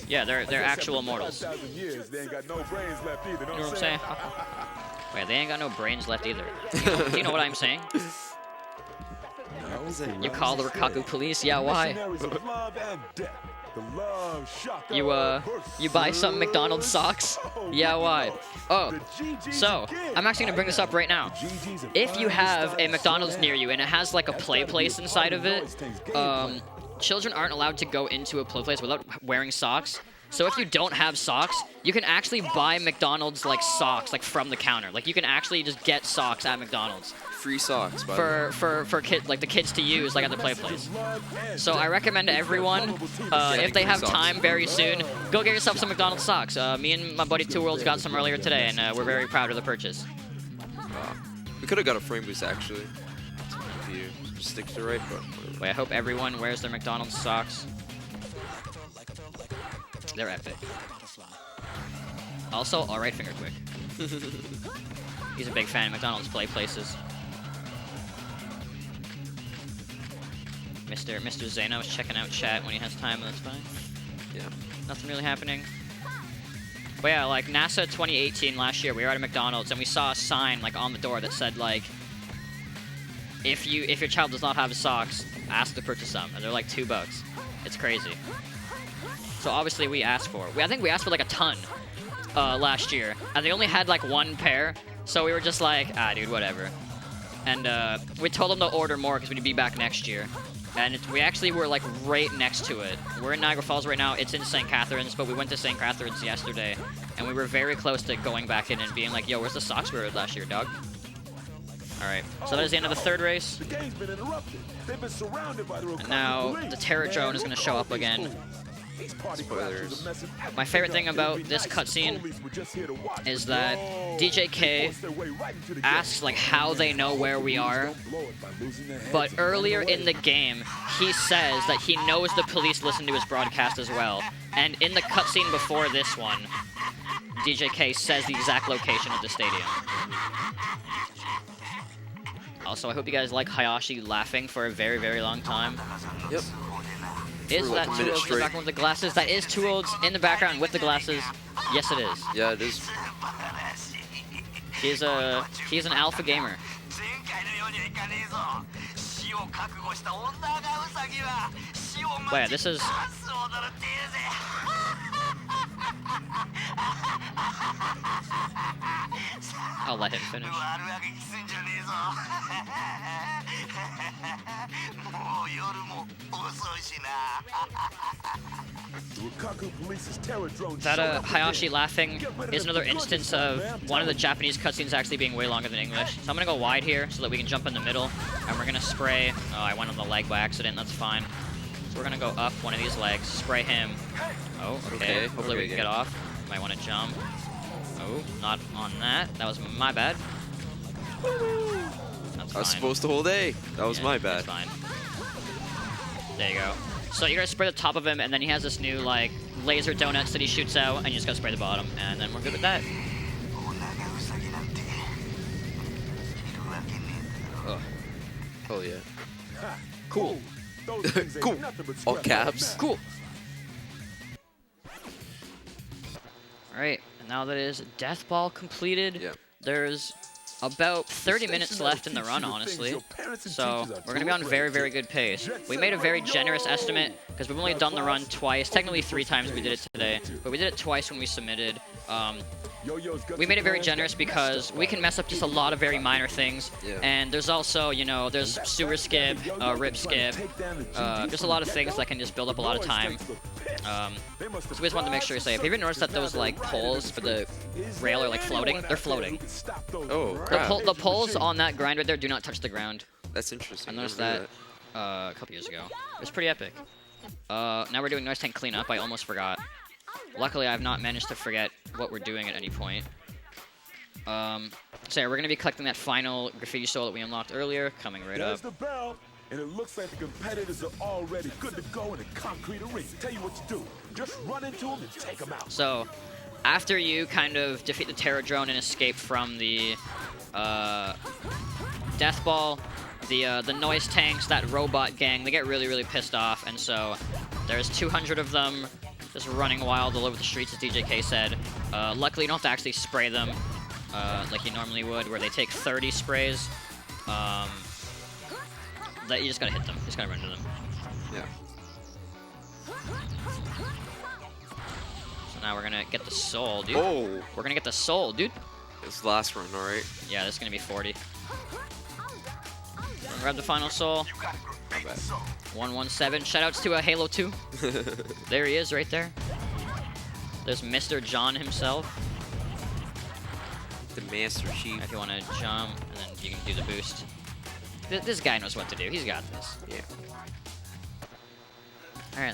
Yeah, they're actual immortals. You know what I'm saying? Wait, they ain't got no brains left either. Do you know what I'm saying? You call the Rikaku police? Yeah, why? You buy some McDonald's socks? Yeah, why? Oh, so, I'm actually gonna bring this up right now. If you have a McDonald's near you and it has like a play place inside of it, children aren't allowed to go into a play place without wearing socks. So if you don't have socks, you can actually buy McDonald's like socks like from the counter. Like you can actually just get socks at McDonald's. Free socks, by for kids, like the kids to use like at the play place. So I recommend to everyone, if they have time very soon, go get yourself some McDonald's socks. Me and my buddy Two Worlds got some earlier today, and we're very proud of the purchase. We could have got a frame boost actually. If you stick to the right, but wait, I hope everyone wears their McDonald's socks. They're epic. Also, alright, Finger Quick. He's a big fan of McDonald's play places. Mr. Xano is checking out chat when he has time, and that's fine. Yeah. Nothing really happening. But yeah, like NASA 2018 last year, we were at a McDonald's and we saw a sign like on the door that said like, if your child does not have socks, ask to purchase some, and they're like $2. It's crazy. So obviously we asked for it. I think we asked for like a ton last year, and they only had like 1 pair. So we were just like, ah, dude, whatever. And we told them to order more because we'd be back next year. And we actually were like right next to it. We're in Niagara Falls right now. It's in St. Catharines, but we went to St. Catharines yesterday, and we were very close to going back in and being like, yo, where's the socks we were last year, dog? All right, so that is the end of the 3rd race. And now the Terror Drone is going to show up again. spoilers. My favorite thing about this cutscene is that DJK asks like how they know where we are, but earlier in the game he says that he knows the police listen to his broadcast as well, and in the cutscene before this one, DJK says the exact location of the stadium. Also, I hope you guys like Hayashi laughing for a very, very long time. Yep. Is that Two Olds in the background with the glasses? That is Two Olds in the background with the glasses. Yes, it is. Yeah, it is. He's an alpha gamer. Wait, this is... I'll let him finish. That Hayashi laughing is another instance of one of the Japanese cutscenes actually being way longer than English. So I'm gonna go wide here so that we can jump in the middle, and we're gonna spray. Oh, I went on the leg by accident. That's fine. So we're gonna go up one of these legs, spray him. Oh, okay. Hopefully we can get off. Might want to jump. Oh, not on that. That was my bad. That's I was supposed to hold A. That was my bad. That's fine. There you go. So you gotta spray the top of him, and then he has this new like laser donuts that he shoots out, and you just gotta spray the bottom, and then we're good with that. Oh, oh yeah. Cool. Cool. All caps. Cool. Alright, and now that is Death Ball completed, there's about 30 minutes left in the run, honestly. So we're going to be on very, very good pace. We made a very generous estimate because we've only done the run twice. Technically 3 times we did it today, but we did it twice when we submitted. We made it very generous because we can mess up just a lot of very minor things. And there's also, you know, there's sewer skip, rip skip, just a lot of things that can just build up a lot of time. So we just wanted to make sure you're safe. Have you ever noticed that those like poles for the rail are like floating? They're floating. Oh, crap. The poles on that grind right there do not touch the ground. That's interesting. I noticed that a couple years ago. It was pretty epic. Now we're doing noise tank cleanup. I almost forgot. Luckily, I've not managed to forget what we're doing at any point. So yeah, we're going to be collecting that final graffiti soul that we unlocked earlier, coming right up. The bell, and it looks like the competitors are already good to go in a concrete arena. Tell you what to do. Just run into them and take them out. So, after you kind of defeat the Terror Drone and escape from the Death Ball, the noise tanks, that robot gang, they get really, really pissed off, and so there's 200 of them just running wild all over the streets, as DJK said. Luckily, you don't have to actually spray them like you normally would, where they take 30 sprays. That you just gotta hit them. You just gotta run into them. Yeah. So now we're gonna get the soul, dude. Oh! We're gonna get the soul, dude. This last run, alright? Yeah, this is gonna be 40. Grab the final soul. 117. Shoutouts to Halo 2. There he is, right there. There's Mr. John himself. The Master Chief. If you want to jump, and then you can do the boost. This guy knows what to do. He's got this. Yeah. All right,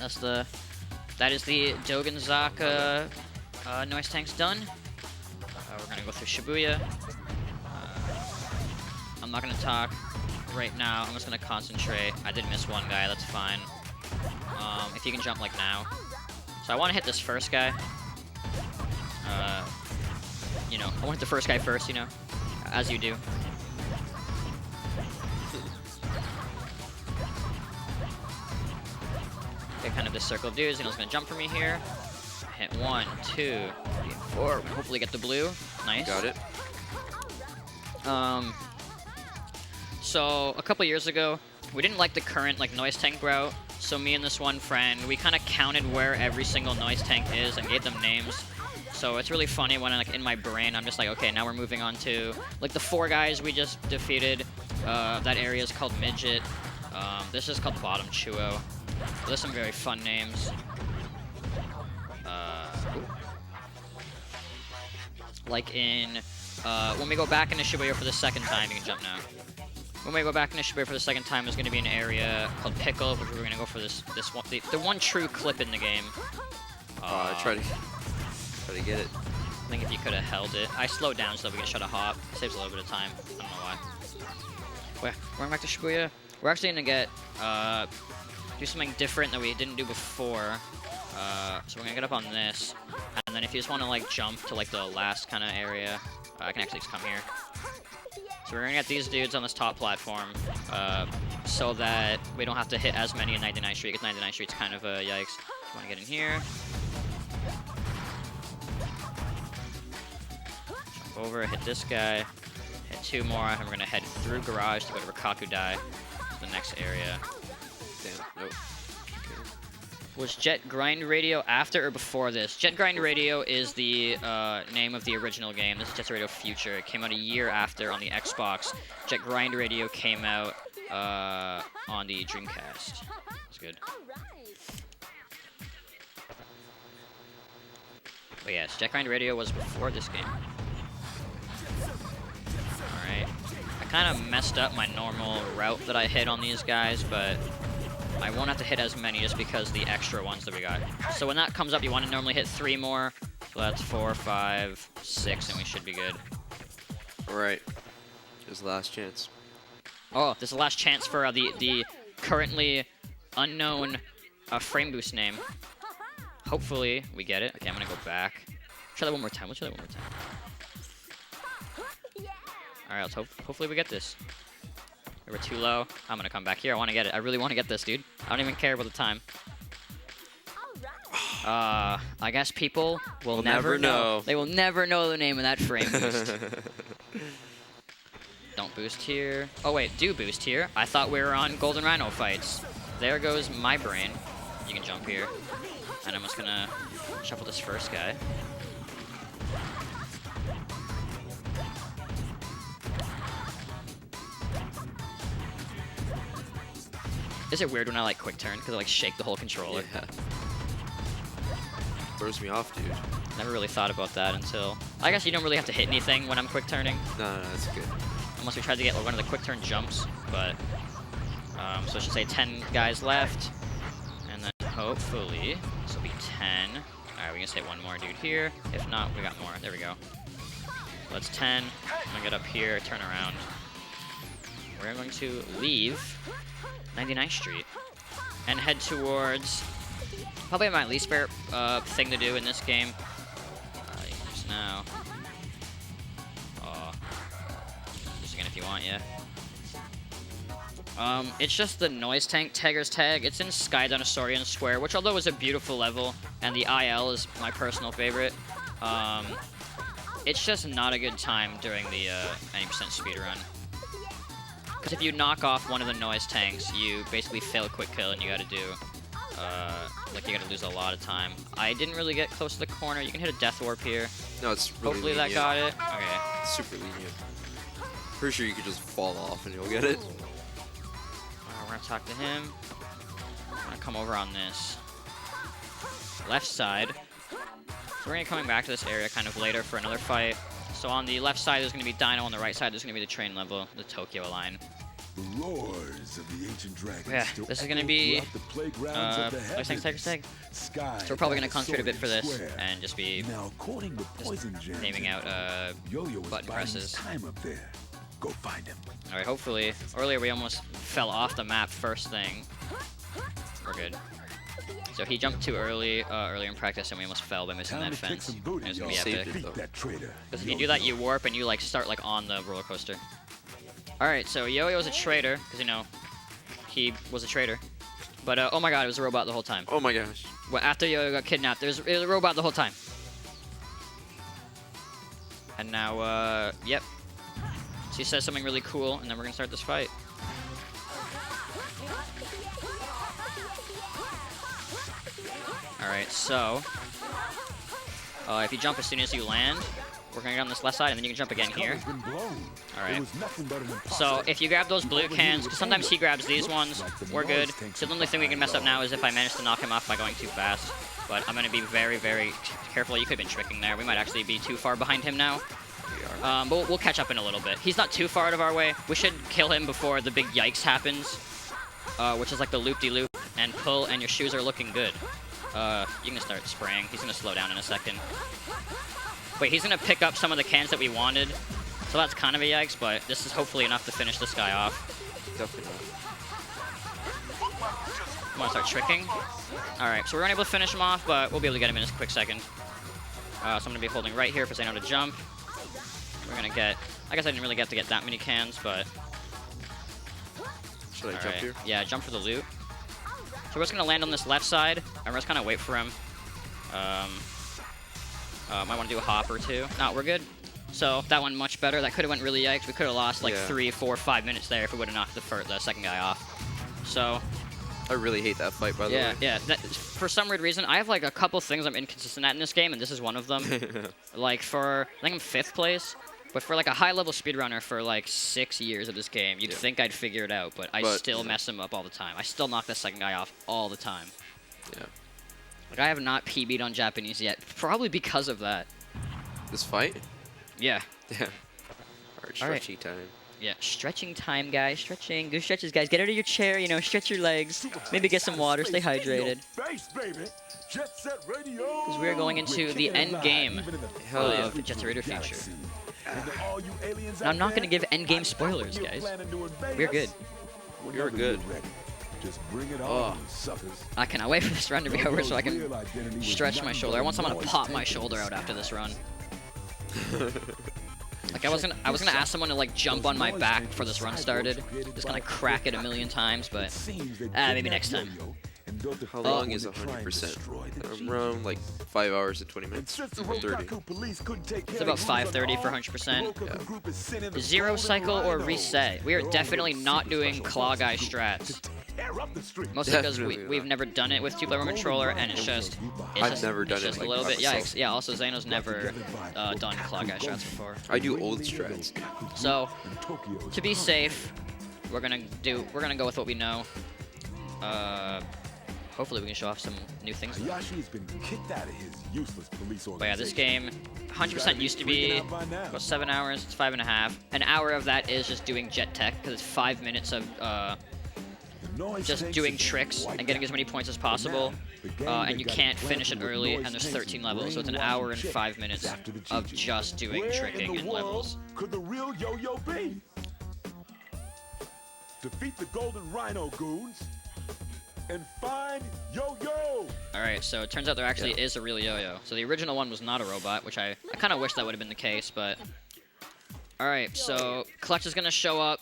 that is the Dogenzaka noise tanks done. We're gonna go through Shibuya. I'm not gonna talk right now. I'm just gonna concentrate. I did miss one guy. That's fine. If you can jump like now. So I want to hit this first guy. You know, I want to hit the first guy first. You know, as you do. Okay, kind of this circle of dudes. And he's gonna jump for me here. Hit 1, 2, 3, 4. Hopefully get the blue. Nice. Got it. So a couple years ago, we didn't like the current like noise tank route. So me and this one friend, we kind of counted where every single noise tank is and gave them names. So it's really funny when like in my brain, I'm just like, okay, now we're moving on to like the 4 guys we just defeated. That area is called Midget. This is called Bottom Chuo. There's some very fun names. Like in, when we go back into Shibuya for the second time, you can jump now. When we go back into Shibuya for the second time, there's going to be an area called Pickle, which we're going to go for this one, the one true clip in the game. Try to get it. I think if you could have held it. I slowed down so that we can shut a hop. Saves a little bit of time. I don't know why. We're going back to Shibuya. We're actually going to get, do something different that we didn't do before. So we're going to get up on this. And then if you just want to like jump to like the last kind of area, I can actually just come here. So we're going to get these dudes on this top platform so that we don't have to hit as many in 99th Street, because 99th Street's kind of a yikes. So want to get in here. Jump over, hit this guy, hit 2 more, and we're going to head through Garage to go to Rikaku Dai. to the next area. Damn, nope. Okay. Was Jet Grind Radio after or before this? Jet Grind Radio is the name of the original game. This is Jet Radio Future. It came out a year after on the Xbox. Jet Grind Radio came out on the Dreamcast. That's good. But yes, Jet Grind Radio was before this game. Alright. I kind of messed up my normal route that I hit on these guys, but I won't have to hit as many just because the extra ones that we got. So when that comes up, you want to normally hit 3 more. So that's 4, 5, 6, and we should be good. Alright. Here's the last chance. Oh, this is the last chance for the currently unknown frame boost name. Hopefully we get it. Okay, I'm gonna go back. Try that one more time. Let's try that one more time. Alright, let's hopefully we get this. We were too low. I'm gonna come back here. I want to get it. I really want to get this, dude. I don't even care about the time. I guess people will never know. They will never know the name of that frame boost. Don't boost here. Oh wait, do boost here. I thought we were on Golden Rhino fights. There goes my brain. You can jump here. And I'm just gonna shuffle this first guy. Is it weird when I like quick turn? Because I like shake the whole controller. Yeah. Throws me off, dude. Never really thought about that until... I guess you don't really have to hit anything when I'm quick turning. No, that's good. Unless we tried to get like, one of the quick turn jumps. But, so I should say 10 guys left. And then hopefully, this will be 10. Alright, we can hit one more dude here. If not, we got more. There we go. So that's 10. I'm gonna get up here, turn around. We're going to leave 99th Street and head towards probably my least favorite thing to do in this game. Just now. Just again if you want, yeah. It's just the Noise Tank Tagger's Tag. It's in Sky Dinosaurian Square, which although is a beautiful level, and the IL is my personal favorite, it's just not a good time during the 90% speedrun. Because if you knock off one of the noise tanks, you basically fail a quick kill and you gotta do, like you gotta lose a lot of time. I didn't really get close to the corner. You can hit a death warp here. No, it's really hopefully lenient. That got it. Okay. It's super lenient. Pretty sure you could just fall off and you'll get it. We're gonna talk to him. I'm gonna come over on this left side. So we're gonna be coming back to this area kind of later for another fight. So on the left side, there's going to be Dino. On the right side, there's going to be the train level, the Tokyo line. The roars of the ancient dragons. Yeah, this is going to be Noise Tank Tagger's Tag. So we're probably going to concentrate a bit for this and just be just naming out button presses. Go find him. All right, hopefully. Earlier, we almost fell off the map first thing. We're good. So he jumped too early earlier in practice, and we almost fell by missing that fence. It was gonna be epic. Because if you do that, you warp and you like start like on the roller coaster. All right, so Yo-Yo was a traitor because you know he was a traitor. But oh my God, it was a robot the whole time. Oh my gosh. Well, after Yo-Yo got kidnapped, it was a robot the whole time. And now, yep. So he says something really cool, and then we're gonna start this fight. Alright, so if you jump as soon as you land, we're gonna get on this left side, and then you can jump again here. Alright. So if you grab those blue cans, because sometimes he grabs these ones, we're good. So the only thing we can mess up now is if I manage to knock him off by going too fast. But I'm gonna be very, very careful. You could have been tricking there. We might actually be too far behind him now. But we'll catch up in a little bit. He's not too far out of our way. We should kill him before the big yikes happens, which is like the loop-de-loop and pull, and your shoes are looking good. You can start spraying. He's going to slow down in a second. Wait, he's going to pick up some of the cans that we wanted. So that's kind of a yikes, but this is hopefully enough to finish this guy off. Definitely not. I'm going to start tricking. Alright, so we're unable to finish him off, but we'll be able to get him in a quick second. So I'm going to be holding right here for Xano to jump. We're going to get... I guess I didn't really get to get that many cans, but... Should I jump here? Yeah, jump for the loot. So we're just going to land on this left side, and we're just going to wait for him. Might want to do a hop or two. No, we're good. So that went much better. That could have went really yikes. We could have lost like 3, 4, 5 minutes there if we would have knocked the second guy off. So I really hate that fight, by the way. yeah. For some weird reason, I have like a couple things I'm inconsistent at in this game, and this is one of them. Like I think I'm 5th place, but for like a high-level speedrunner for like 6 years of this game, you'd think I'd figure it out, but I still mess him up all the time. I still knock the second guy off all the time. Yeah. Like I have not PB'd on Japanese yet, probably because of that. This fight? Yeah. Yeah. Alright, stretchy time. Yeah, stretching time, guys. Stretching. Good stretches, guys. Get out of your chair, you know, stretch your legs. Maybe get some water, stay hydrated. Because we're going into the end game of the Jet Set Radio future. Now, I'm not going to give end game spoilers, guys. We're good. You're good. Oh. I cannot wait for this run to be over so I can stretch my shoulder. I want someone to pop my shoulder out after this run. Like I was gonna ask someone to like jump on my back before this run started, just gonna crack it a million times, but maybe next time. How long is 100%? Around like 5 hours and 20 minutes. Or 30. It's about 5:30 for 100%. Yeah. Zero cycle or reset. We are definitely not doing claw guy strats. Mostly because we've never done it with 2-player controller, and it's just I've never done it just like a little bit. myself. Yeah, also Xano's never done claw guy strats before. I do old strats. So to be safe, we're gonna go with what we know. Hopefully we can show off some new things. But yeah, this game 100% used to be about 7 hours. It's 5.5. An hour of that is just doing jet tech because it's 5 minutes of just doing tricks and getting as many points as possible. And you can't finish it early, and there's 13 levels, so it's an hour and 5 minutes of just doing tricking and levels. Could the real Yo-Yo be? Defeat the Golden Rhino goons and find Yo-Yo! Alright, so it turns out there actually is a real Yo-Yo. So the original one was not a robot, which I kind of wish that would have been the case, but... Alright, so Clutch is going to show up.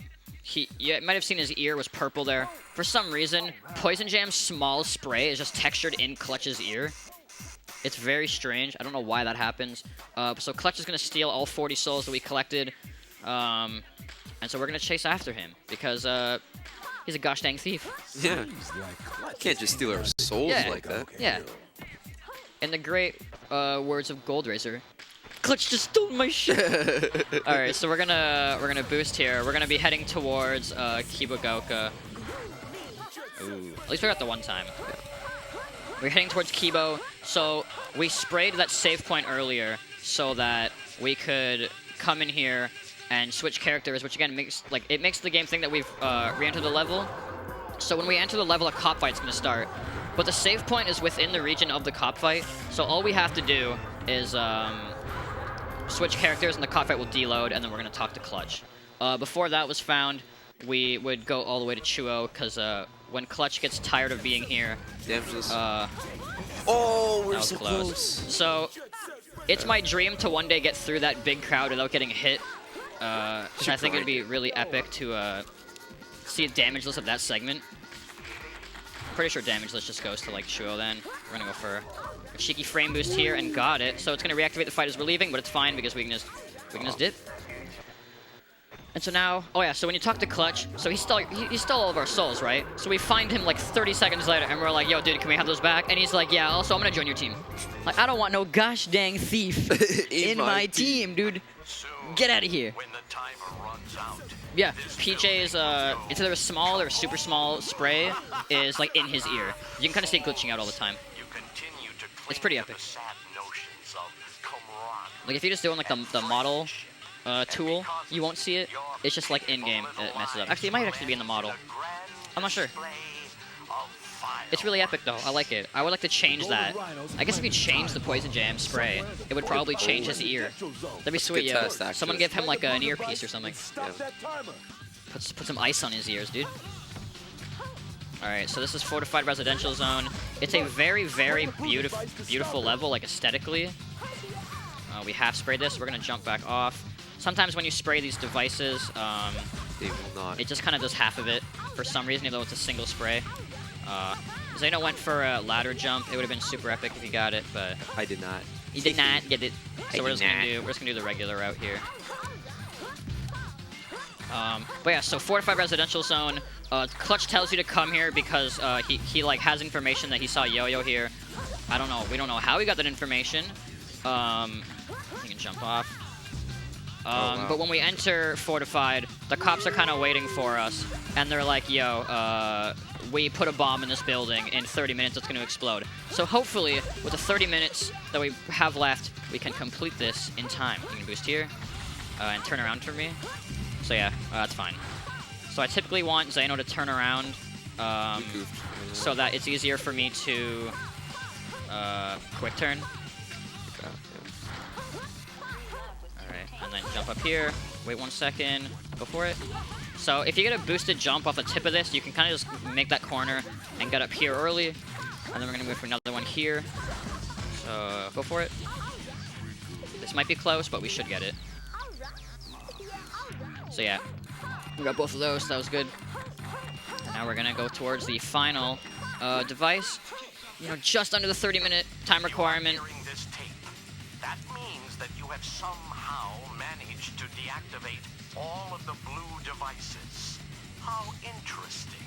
You might have seen his ear was purple there. For some reason, Poison Jam's small spray is just textured in Clutch's ear. It's very strange. I don't know why that happens. So Clutch is going to steal all 40 souls that we collected. And so we're going to chase after him because he's a gosh dang thief. Yeah. You can't just steal our souls like that. Yeah. In the great words of Gold Racer, Clutch just stole my shit. All right, so we're gonna boost here. We're gonna be heading towards Kibogaoka. Ooh. At least we got the one time. We're heading towards Kibo. So we sprayed that save point earlier so that we could come in here and switch characters, which again makes the game think that we've re-entered the level. So when we enter the level, a cop fight's gonna start. But the save point is within the region of the cop fight. So all we have to do is switch characters and the cop fight will deload, and then we're gonna talk to Clutch. Before that was found, we would go all the way to Chuo, because when Clutch gets tired of being here, oh, we're so close. So it's my dream to one day get through that big crowd without getting hit. I think it'd be really epic to see a damage list of that segment. Pretty sure damage list just goes to like Chuo then. We're gonna go for a cheeky frame boost here and got it. So it's gonna reactivate the fight as we're leaving, but it's fine because we can just dip. And so now, oh yeah, so when you talk to Clutch, so he stole all of our souls, right? So we find him like 30 seconds later and we're like, yo dude, can we have those back? And he's like, yeah, also I'm gonna join your team. Like, I don't want no gosh dang thief in my team, dude. Get out of here. When the timer runs out. Yeah, PJ's, it's either a small or a super small spray is like in his ear. You can kind of see it glitching out all the time. It's pretty epic. Like if you're just doing like the model tool, you won't see it. It's just like in-game it messes up. Actually, it might actually be in the model. I'm not sure. It's really epic though. I like it. I would like to change that. I guess if you change the Poison Jam spray, it would probably change his ear. That'd be sweet, yo. Someone give him like an earpiece or something. Yeah. Put some ice on his ears, dude. Alright, so this is Fortified Residential Zone. It's a very, very beautiful level, like aesthetically. We half sprayed this. We're gonna jump back off. Sometimes when you spray these devices, they will not. It just kind of does half of it for some reason, even though it's a single spray. Xano went for a ladder jump. It would have been super epic if he got it, but I did not. You did not get it. So we're just gonna do the regular route here. But yeah, so fortified residential zone. Clutch tells you to come here because he like has information that he saw Yo-Yo here. I don't know. We don't know how he got that information. He can jump off. Wow. But when we enter fortified, the cops are kind of waiting for us, and they're like, "Yo, we put a bomb in this building. In 30 minutes, it's going to explode." So hopefully, with the 30 minutes that we have left, we can complete this in time. You can boost here and turn around for me. So yeah, that's fine. So I typically want Xano to turn around so that it's easier for me to quick turn. Alright, and then jump up here, wait 1 second, go for it. So if you get a boosted jump off the tip of this, you can kind of just make that corner and get up here early. And then we're going to move for another one here. So go for it. This might be close, but we should get it. So yeah, we got both of those, that was good. And now we're going to go towards the final device. You know, just under the 30-minute time requirement. This tape, that means that you have somehow managed to deactivate all of the blue devices. How interesting.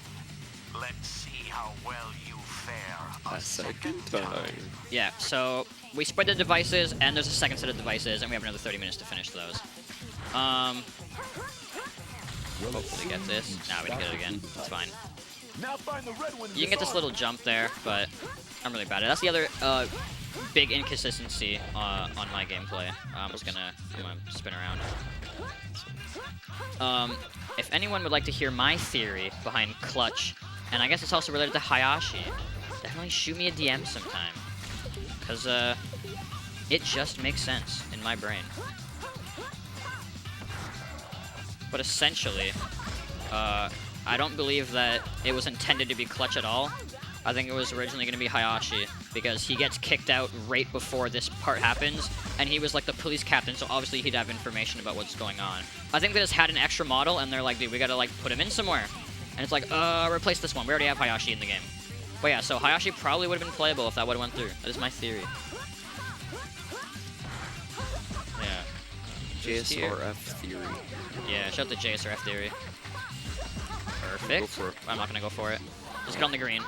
Let's see how well you fare a second time. Yeah, so we spread the devices, and there's a second set of devices, and we have another 30 minutes to finish those. Hopefully get this. Nah, we didn't get it again. It's fine. You can get this little jump there, but I'm really bad at it. That's the other big inconsistency on my gameplay. I'm gonna spin around. If anyone would like to hear my theory behind Clutch, and I guess it's also related to Hayashi, definitely shoot me a DM sometime. Because it just makes sense in my brain. But essentially, I don't believe that it was intended to be Clutch at all. I think it was originally going to be Hayashi, because he gets kicked out right before this part happens, and he was like the police captain, so obviously he'd have information about what's going on. I think they just had an extra model, and they're like, dude, we got to like put him in somewhere. And it's like, replace this one. We already have Hayashi in the game. But yeah, so Hayashi probably would have been playable if that would have went through. That is my theory. Yeah. JSRF theory. Yeah, shout out to JSRF theory. Perfect. Go for it. I'm not gonna go for it. Just get on the green.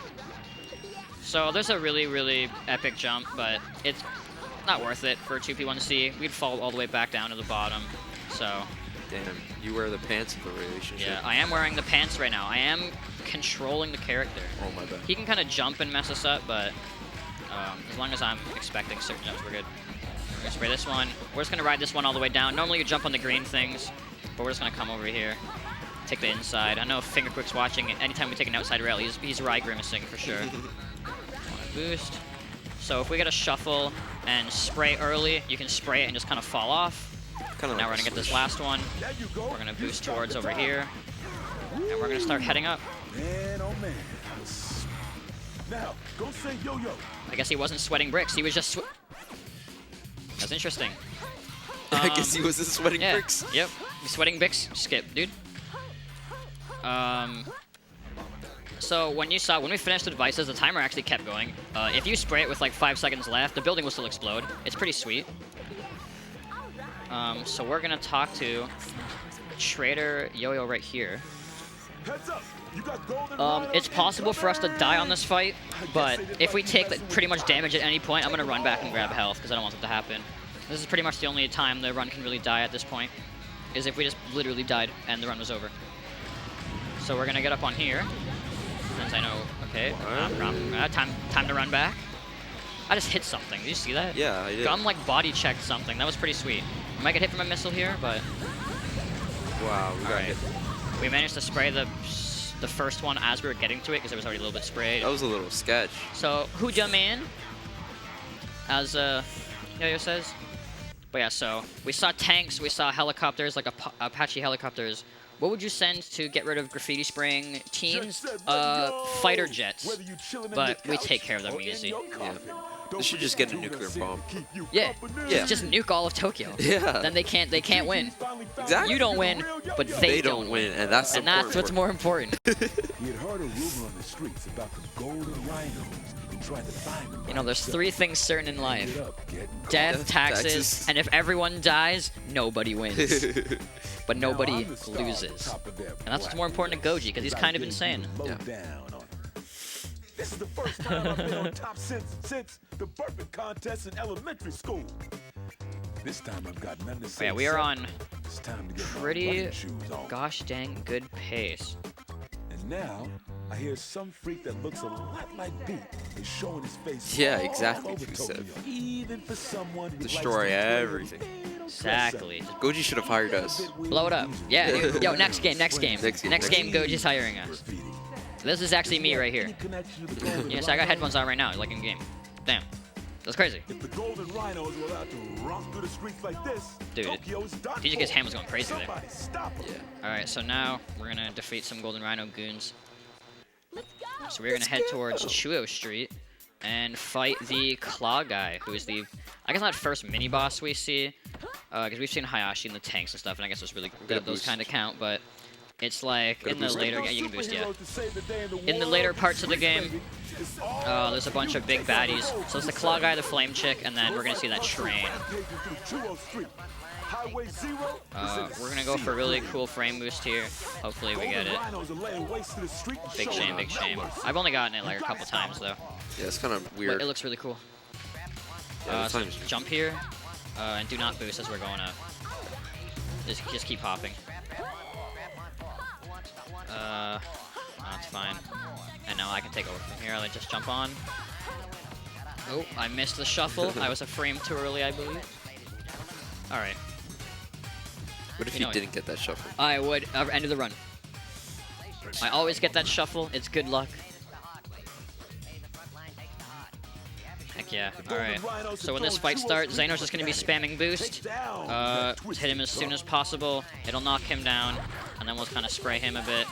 So there's a really, really epic jump, but it's not worth it for 2P1C. We'd fall all the way back down to the bottom. So. Damn, you wear the pants of the relationship. Yeah, I am wearing the pants right now. I am controlling the character. Oh my bad. He can kind of jump and mess us up, but as long as I'm expecting certain jumps, we're good. We're gonna spray this one. We're just gonna ride this one all the way down. Normally you jump on the green things, but we're just gonna come over here. Take the inside. I know Fingerquick's watching. Anytime we take an outside rail, he's Rye grimacing for sure. Boost. So if we get a shuffle and spray early, you can spray it and just kind of fall off. Kinda Now like we're gonna get this last one. We're gonna boost towards over here, and we're gonna start heading up. Man, oh man. Now, go say yo-yo. I guess he wasn't sweating bricks. He was just. That's interesting. I guess he wasn't sweating bricks. Yep. Sweating bricks. Skip, dude. So when we finished the devices, the timer actually kept going. If you spray it with like 5 seconds left, the building will still explode. It's pretty sweet. So we're gonna talk to Trader Yo-Yo right here. It's possible for us to die on this fight, but if we take pretty much damage at any point, I'm gonna run back and grab health because I don't want that to happen. This is pretty much the only time the run can really die at this point, is if we just literally died and the run was over. So we're gonna get up on here, since I know. Okay, time to run back. I just hit something. Did you see that? Yeah, I did. Gum like body checked something. That was pretty sweet. I might get hit from a missile here, but wow, we got hit. We managed to spray the first one as we were getting to it because it was already a little bit sprayed. That was a little sketch. So Hooja man, as Yo-Yo says. But yeah, so we saw tanks, we saw helicopters, like Apache helicopters. What would you send to get rid of graffiti spraying teams? Fighter jets. But we take care of them easy. Yeah. They should just get a nuclear bomb. Yeah. Yeah. Just nuke all of Tokyo. Yeah. Then they can't win. Exactly. You don't win, but they don't win. and that's what's more important. He had heard a rumor on the streets about the golden rhinos and tried to find them. You know, there's 3 things certain in life: death, Death, taxes, taxes. and if everyone dies, nobody wins. But nobody Now I'm the star loses. on top of that And that's what's more important to Goji, because he's kind of insane. Yeah. This is the first time I've been on top since the burping contest in elementary school. This time I've got nothing to say. Yeah, we are on It's time to get my pretty running shoes on. gosh dang good pace. And now I hear some freak that looks a lot like Pete is showing his face. Yeah, all exactly, over you said. Tokyo, even for someone who likes Destroy to play a everything. little Exactly. Goji should have hired us. Blow it up. Yeah, dude. Yo, next game. Next game. Goji's hiring us. graffiti. This is actually me right here. Any connection to the golden Yes, I got rhino? headphones on right now, like in game. Damn. That's crazy. If the golden rhinos were allowed to romp through the streets like this, Dude, Tokyo's done DJ Kid's for. hand was going crazy there. Somebody stop him. Yeah. Alright, so now we're gonna defeat some Golden Rhino goons. So we're gonna head towards Chuo Street and fight the Claw guy, who is the, I guess not first mini boss we see, because we've seen Hayashi in the tanks and stuff, and I guess it's really Got a those boost. kind of count, but it's like Got a in the boost. later, yeah, you can boost, yeah. Superheroes to save the day In the world. later parts of the game, It's all there's a bunch of big baddies. So it's the Claw guy, the Flame chick, and then we're gonna see that train. We're gonna go for a really cool frame boost here. Hopefully we get it. Big shame, big shame. I've only gotten it like a couple times though. Yeah, it's kind of But weird. it looks really cool. Yeah, the So time's- jump here, and do not boost as we're going up. Just keep hopping. That's fine. And now I can take over from here. I'll just jump on. Oh, I missed the shuffle. I was a frame too early, I believe. All right. What if You you know, didn't get that shuffle? I would end of the run. I always get that shuffle. It's good luck. Heck yeah. Alright. So when this fight starts, Xano's just going to be spamming boost. Hit him as soon as possible. It'll knock him down. And then we'll kind of spray him a bit.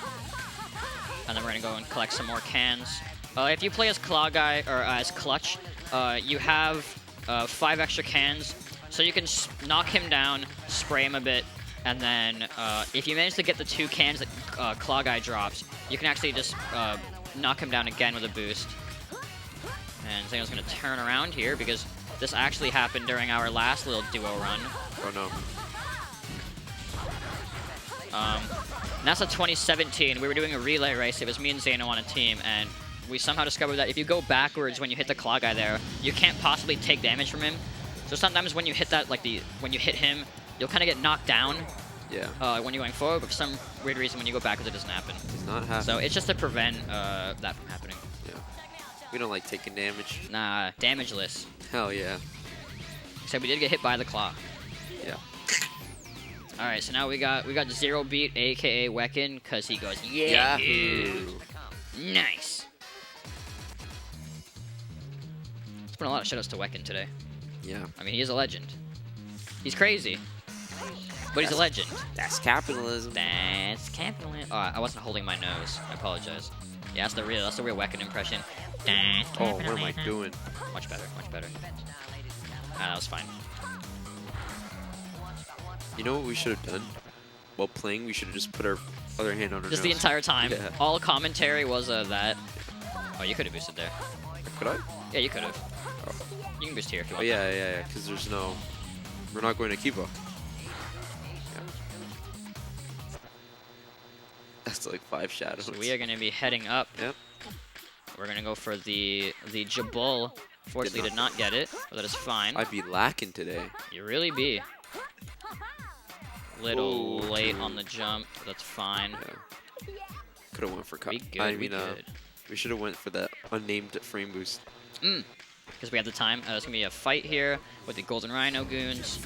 And then we're going to go and collect some more cans. If you play as Claw Guy, or as Clutch, you have 5 extra cans. So you can knock him down, spray him a bit, and then if you manage to get the 2 cans that Claw Guy drops, you can actually just knock him down again with a boost. And Xano's going to turn around here because this actually happened during our last little duo run. Oh no. And that's a 2017. We were doing a relay race. It was me and Xano on a team, and we somehow discovered that if you go backwards when you hit the Claw Guy there, you can't possibly take damage from him. So sometimes when you hit that, when you hit him, you'll kind of get knocked down Yeah. when you're going forward, but for some weird reason when you go backwards it doesn't happen. It's not happening. So it's just to prevent that from happening. Yeah. We don't like taking damage. Nah, damageless. Hell yeah. Except we did get hit by the Claw. Yeah. All right, so now we got Zero Beat, aka Wecken, because he goes, yeah, dude. Nice. There's been a lot of shoutouts to Wecken today. Yeah. I mean, he is a legend. He's crazy, but he's a legend. That's capitalism. That's capitalism. Oh, I wasn't holding my nose. I apologize. Yeah, that's the real Wecken impression. That's Oh, what am I capitalism. doing? Much better, much better. Ah, that was fine. You know what we should have done? While playing, we should have just put our other hand on our Just nose. the entire time. Yeah. All commentary was that. Oh, you could have boosted there. Could I? Yeah, you could have. You can boost here if you Oh, want. yeah, because there's no... We're not going to Kiba. Yeah. That's like 5 shadows. So we are going to be heading up. Yep. We're going to go for the Jabul. Fortunately, did not get it, but that is fine. I'd be lacking today. You really be. Little Ooh, late dude. on the jump. That's fine. Yeah. Could have went for cut. We good, I we mean, good. we should have went for that unnamed frame boost. Because we have the time. There's going to be a fight here with the Golden Rhino goons.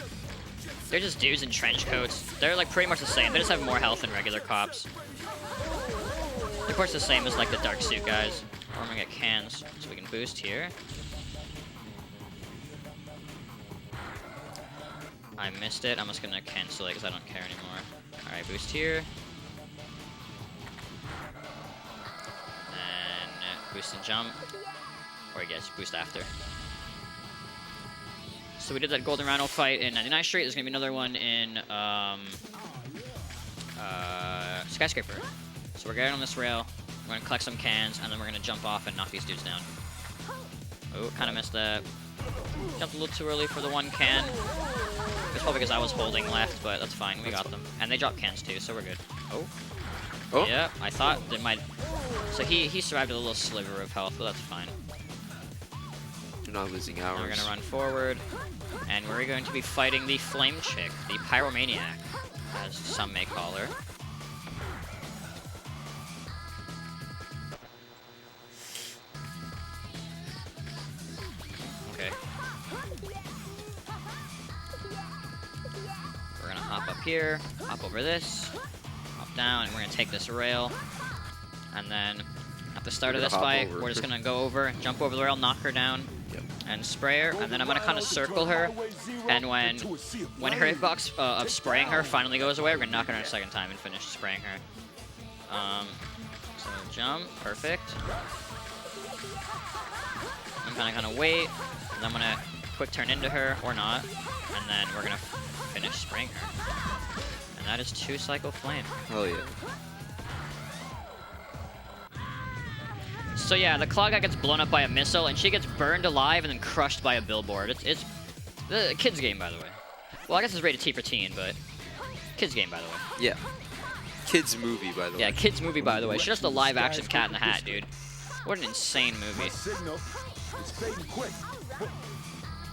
They're just dudes in trench coats. They're like pretty much the same. They just have more health than regular cops. They're of course the same as like the dark suit guys. We're going to get cans, so we can boost here. I missed it. I'm just going to cancel it because I don't care anymore. Alright, boost here. And boost and jump. Or I guess boost after. So we did that Golden Rhino fight in 99th Street. There's going to be another one in Skyscraper. So we're getting on this rail. We're going to collect some cans, and then we're going to jump off and knock these dudes down. Oh, kind of missed that. Jumped a little too early for the one can. It's probably because I was holding left, but that's fine. We got them. And they dropped cans too, so we're good. Oh. Oh. Yeah, I thought they might... So he survived a little sliver of health, but that's fine. You're not losing hours. Now we're going to run forward, and we're going to be fighting the Flame Chick, the Pyromaniac, as some may call her. Okay. We're going to hop up here, hop over this, hop down, and we're going to take this rail. And then at the start of this fight, we're just going to go over, jump over the rail, knock her down, and spray her. And then I'm going to kind of circle her. And when her hitbox of spraying her finally goes away, we're going to knock her down a second time and finish spraying her. So jump, perfect. I'm going to wait, and I'm going to quick turn into her, or not. And then we're going to finish spraying her. And that is 2 Cycle Flame. Hell yeah. So yeah, the Claw guy gets blown up by a missile, and she gets burned alive and then crushed by a billboard. It's the kids' game, by the way. Well, I guess it's rated T for teen, but kids' game, by the way. Yeah. Kids' movie, by the way. Yeah, kids' movie, by the way. It's just a live-action Cat in the Hat, dude. What an insane movie. Signal. It's fading quick.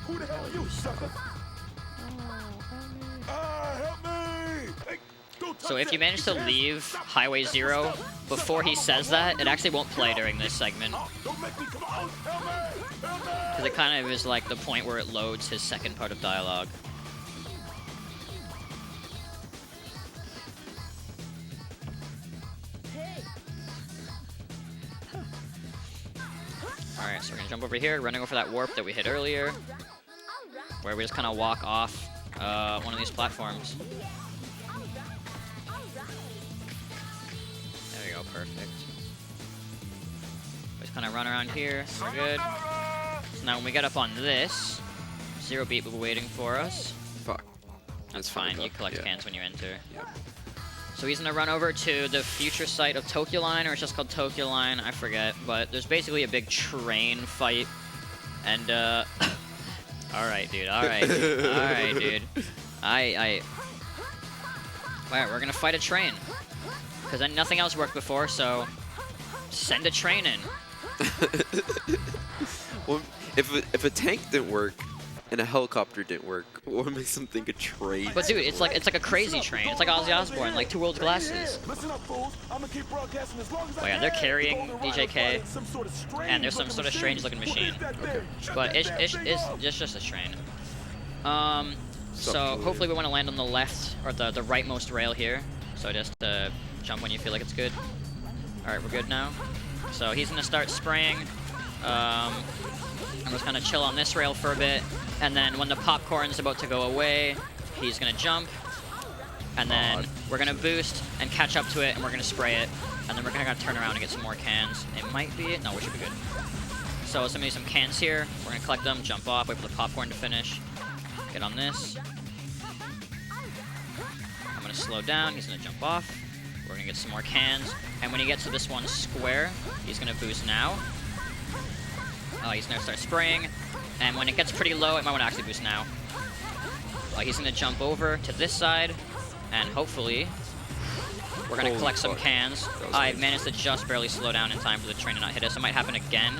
Who the hell are you, sucker? Help me! Hey, So if you manage to leave Highway 0 before he says that, it actually won't play during this segment. Because it kind of is like the point where it loads his second part of dialogue. Alright, so we're gonna jump over here, running over that warp that we hit earlier, where we just kind of walk off one of these platforms. There we go, perfect. Just kind of run around here, we're good. So now when we get up on this, Zero Beat will be waiting for us. Fuck. That's fine, you collect cans when you enter. Yep. So he's gonna run over to the future site of Tokyo Line, or it's just called Tokyo Line, I forget. But there's basically a big train fight, and alright, dude, alright, dude, alright, dude. Alright, we're gonna fight a train. Because then nothing else worked before, so send a train in. Well, if a tank didn't work and a helicopter didn't work, what makes them think a train? But dude, it's like a crazy train. It's like Ozzy Osbourne, like 2 Worlds Glasses. Oh yeah, they're carrying DJK, and there's some sort of strange looking machine. Okay. But it's just a train. So hopefully we want to land on the left, or the rightmost rail here. So just jump when you feel like it's good. Alright, we're good now. So he's going to start spraying. I'm just going to chill on this rail for a bit. And then when the popcorn's about to go away, he's going to jump. And then we're going to boost and catch up to it, and we're going to spray it. And then we're going to turn around and get some more cans. It might be it. No, we should be good. So it's going to be some cans here. We're going to collect them, jump off, wait for the popcorn to finish. Get on this. I'm going to slow down. He's going to jump off. We're going to get some more cans. And when he gets to this one square, he's going to boost now. He's going to start spraying. And when it gets pretty low, it might want to actually boost now. He's going to jump over to this side. And hopefully, we're going to collect some cans. I managed to just barely slow down in time for the train to not hit us. It might happen again.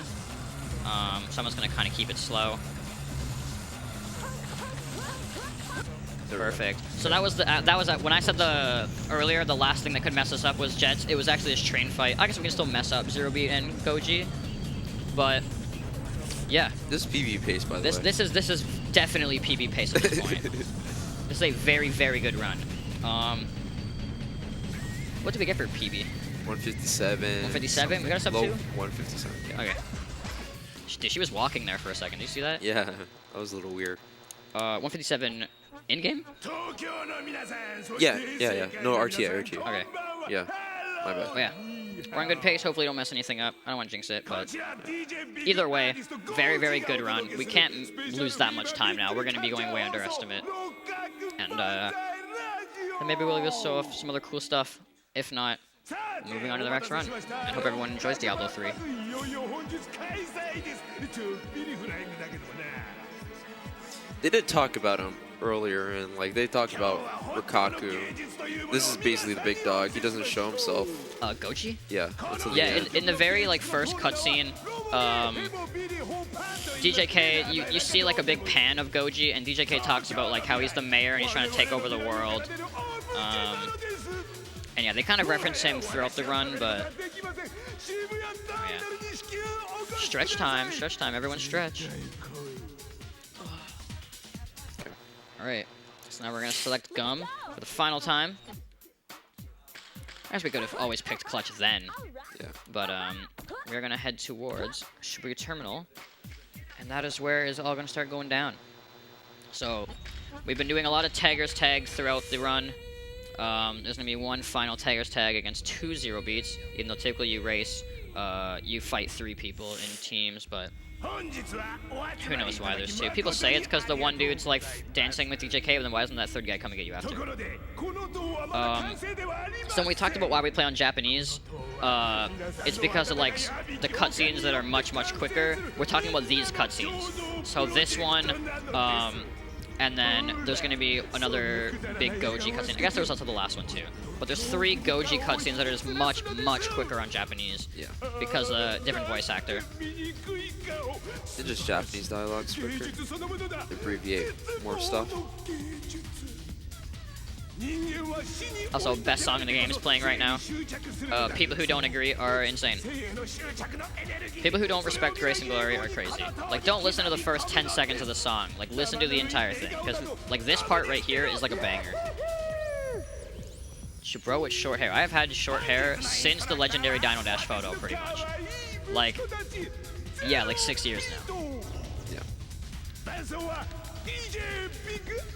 So I'm just going to kind of keep it slow. Perfect. So that was when I said earlier the last thing that could mess us up was jets. It was actually this train fight. I guess we can still mess up Zero Beat and Goji, but yeah. This is PB pace, by the way. This is definitely PB pace at this point. This is a very, very good run. What did we get for PB? 157. 157. We got a sub 2. 157. Yeah. Okay. Dude, she was walking there for a second. Did you see that? Yeah, that was a little weird. 157 in game. Yeah. No, RTA. Okay. Yeah. My bad. Oh, yeah. We're on good pace. Hopefully don't mess anything up. I don't want to jinx it, but either way, very, very good run. We can't lose that much time now. We're going to be going way under estimate. And maybe we'll just show off some other cool stuff. If not, moving on to the next run. And hope everyone enjoys Diablo 3. They did talk about him earlier, and like they talked about Rikaku. This is basically the big dog. He doesn't show himself. Goji? Yeah. Yeah, in the very like first cutscene, DJK, you see like a big pan of Goji, and DJK talks about like how he's the mayor and he's trying to take over the world. And yeah, they kind of reference him throughout the run, but yeah. Stretch time, everyone stretch. Alright, so now we're going to select Gum for the final time. I guess we could have always picked Clutch then. Yeah. But we're going to head towards Shibuya Terminal, and that is where it's all going to start going down. So we've been doing a lot of Taggers Tag throughout the run. There's going to be one final Taggers Tag against 2 0 beats, even though typically you race, you fight 3 people in teams, but who knows why there's 2. People say it's because the one dude's like dancing with DJK, but then why doesn't that third guy come and get you after? So when we talked about why we play on Japanese, it's because of like the cutscenes that are much, much quicker. We're talking about these cutscenes. So this one, and then there's going to be another big Goji cutscene. I guess there was also the last one too. But there's 3 Goji cutscenes that are just much, much quicker on Japanese. Yeah. Because different voice actor. They're just Japanese dialogues quicker. They abbreviate more stuff. Also, best song in the game is playing right now. People who don't agree are insane. People who don't respect Grace and Glory are crazy. Like, don't listen to the first 10 seconds of the song. Like, listen to the entire thing. Because, like, this part right here is like a banger. Jabro with short hair. I have had short hair since the legendary Dino Dash photo, pretty much. Like, yeah, like 6 years now. Yeah.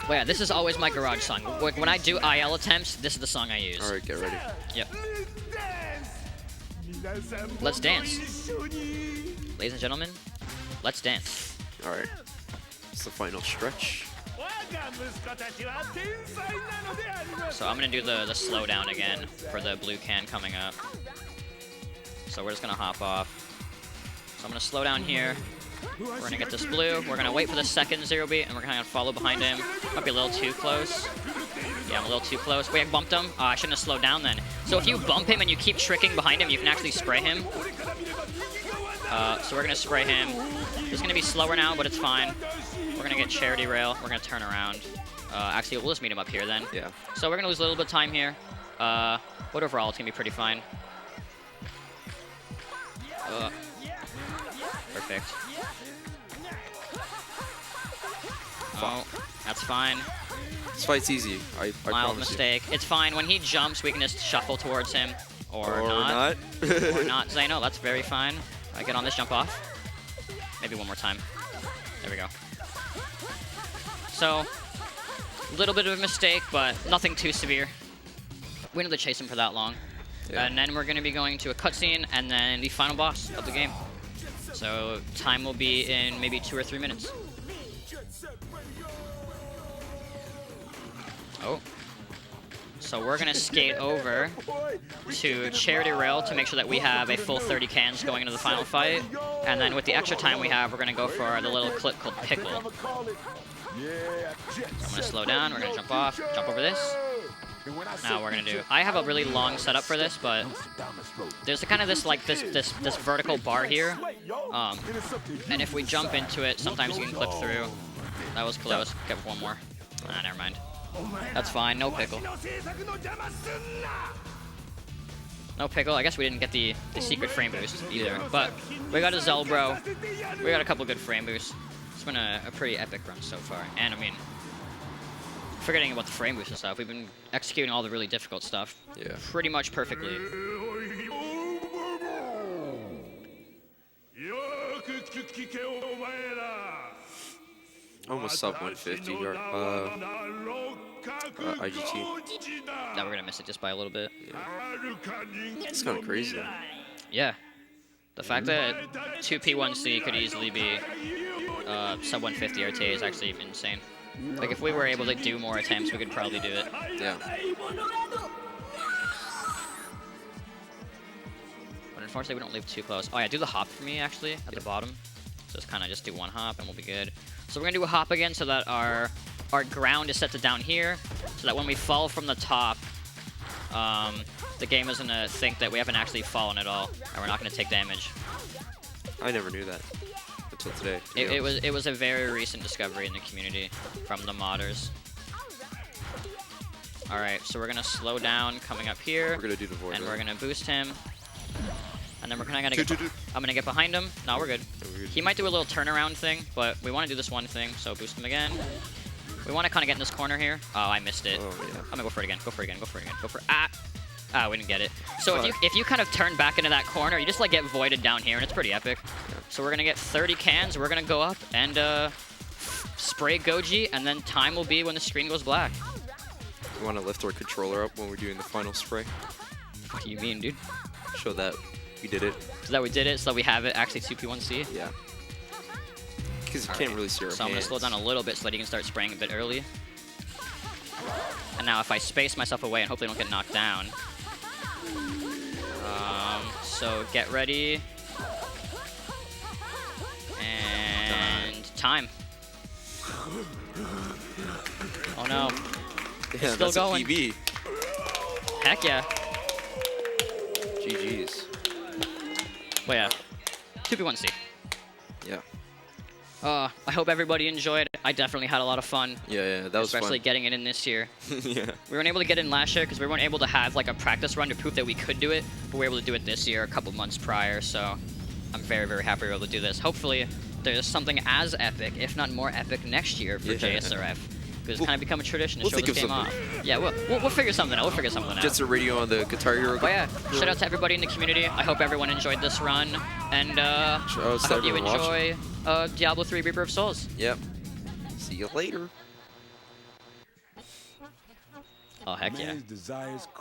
Well, yeah, this is always my garage song. When I do IL attempts, this is the song I use. Alright, get ready. Yep. Let's dance. Ladies and gentlemen, let's dance. Alright. It's the final stretch. So I'm going to do the slowdown again for the blue can coming up. So we're just going to hop off. So I'm going to slow down here. We're going to get this blue. We're going to wait for the second 0 beat, and we're going to follow behind him. Might be a little too close. Yeah, I'm a little too close. Wait, I bumped him? Oh, I shouldn't have slowed down then. So if you bump him and you keep tricking behind him, you can actually spray him. So we're going to spray him. It's going to be slower now, but it's fine. We're going to get Charity Rail. We're going to turn around. Actually, we'll just meet him up here then. Yeah. So we're going to lose a little bit of time here. But overall, it's going to be pretty fine. Perfect. Oh, that's fine. This fight's easy. I Mild promise mistake. It's fine. When he jumps, we can just shuffle towards him. Or not. Or not. Xano, that's very fine. I get on this jump off. Maybe one more time. There we go. So, a little bit of a mistake, but nothing too severe. We didn't have to chase him for that long. Yeah. And then we're going to be going to a cutscene and then the final boss of the game. So time will be in maybe 2 or 3 minutes. Oh. So we're going to skate over to Charity Rail to make sure that we have a full 30 cans going into the final fight. And then with the extra time we have, we're going to go for the little clip called Pickle. So I'm going to slow down. We're going to jump off, jump over this. Now we're going to do... I have a really long setup for this, but there's kind of this vertical bar here. And if we jump into it, sometimes you can clip through. That was close. Get one more. Ah, never mind. That's fine. No pickle. No pickle. I guess we didn't get the secret frame boost either. But we got a Zelbro. We got a couple good frame boosts. It's been a pretty epic run so far. And, I mean, forgetting about the frame boost and stuff, we've been executing all the really difficult stuff pretty much perfectly. Almost sub 150 IGT. Now we're gonna miss it just by a little bit. It's kind of crazy. Yeah. The fact that 2P1C could easily be sub 150 RTA is actually insane. Like, if we were able to do more attempts, we could probably do it. Yeah. But unfortunately, we don't live too close. Oh yeah, do the hop for me, actually, at the bottom. So it's kind of just do one hop, and we'll be good. So we're gonna do a hop again so that our ground is set to down here, so that when we fall from the top, the game isn't gonna think that we haven't actually fallen at all, and we're not gonna take damage. I never knew that until today. It was a very recent discovery in the community from the modders. All right, so we're gonna slow down coming up here. We're gonna do the void. And we're gonna boost him. And then we're kind of gonna get. I'm gonna get behind him. No, we're good. He might do a little turnaround thing, but we want to do this one thing, so boost him again. We want to kind of get in this corner here. Oh, I missed it. Oh, yeah. I'm gonna go for it again. Go for it again. Go for it again. Go for ah. Ah, we didn't get it. So if you kind of turn back into that corner, you just like get voided down here, and it's pretty epic. So we're gonna get 30 cans. We're gonna go up and spray Goji, and then time will be when the screen goes black. We want to lift our controller up when we're doing the final spray. What do you mean, dude? Show that we did it. So that we did it, so that we have it actually 2P1C? Yeah. Because you can't really see our So I'm going to slow down a little bit so that he can start spraying a bit early. And now if I space myself away and hopefully don't get knocked down. So get ready. And time. Oh no. Yeah, It's still that's going. a PB. Heck yeah. GG's. But yeah, 2P1C. Yeah. I hope everybody enjoyed. I definitely had a lot of fun. Yeah, that was especially fun. getting it in this year. Yeah. We weren't able to get in last year because we weren't able to have like a practice run to prove that we could do it, but we were able to do it this year a couple months prior, so I'm very, very happy we were able to do this. Hopefully there's something as epic, if not more epic, next year for JSRF. Because it's kind of become a tradition to show this game off. Yeah, we'll figure something out. We'll figure something out. Gets a radio on the Guitar Hero. But yeah, shout out to everybody in the community. I hope everyone enjoyed this run. And I hope you enjoy Diablo 3 Reaper of Souls. Yep. See you later. Oh, heck yeah.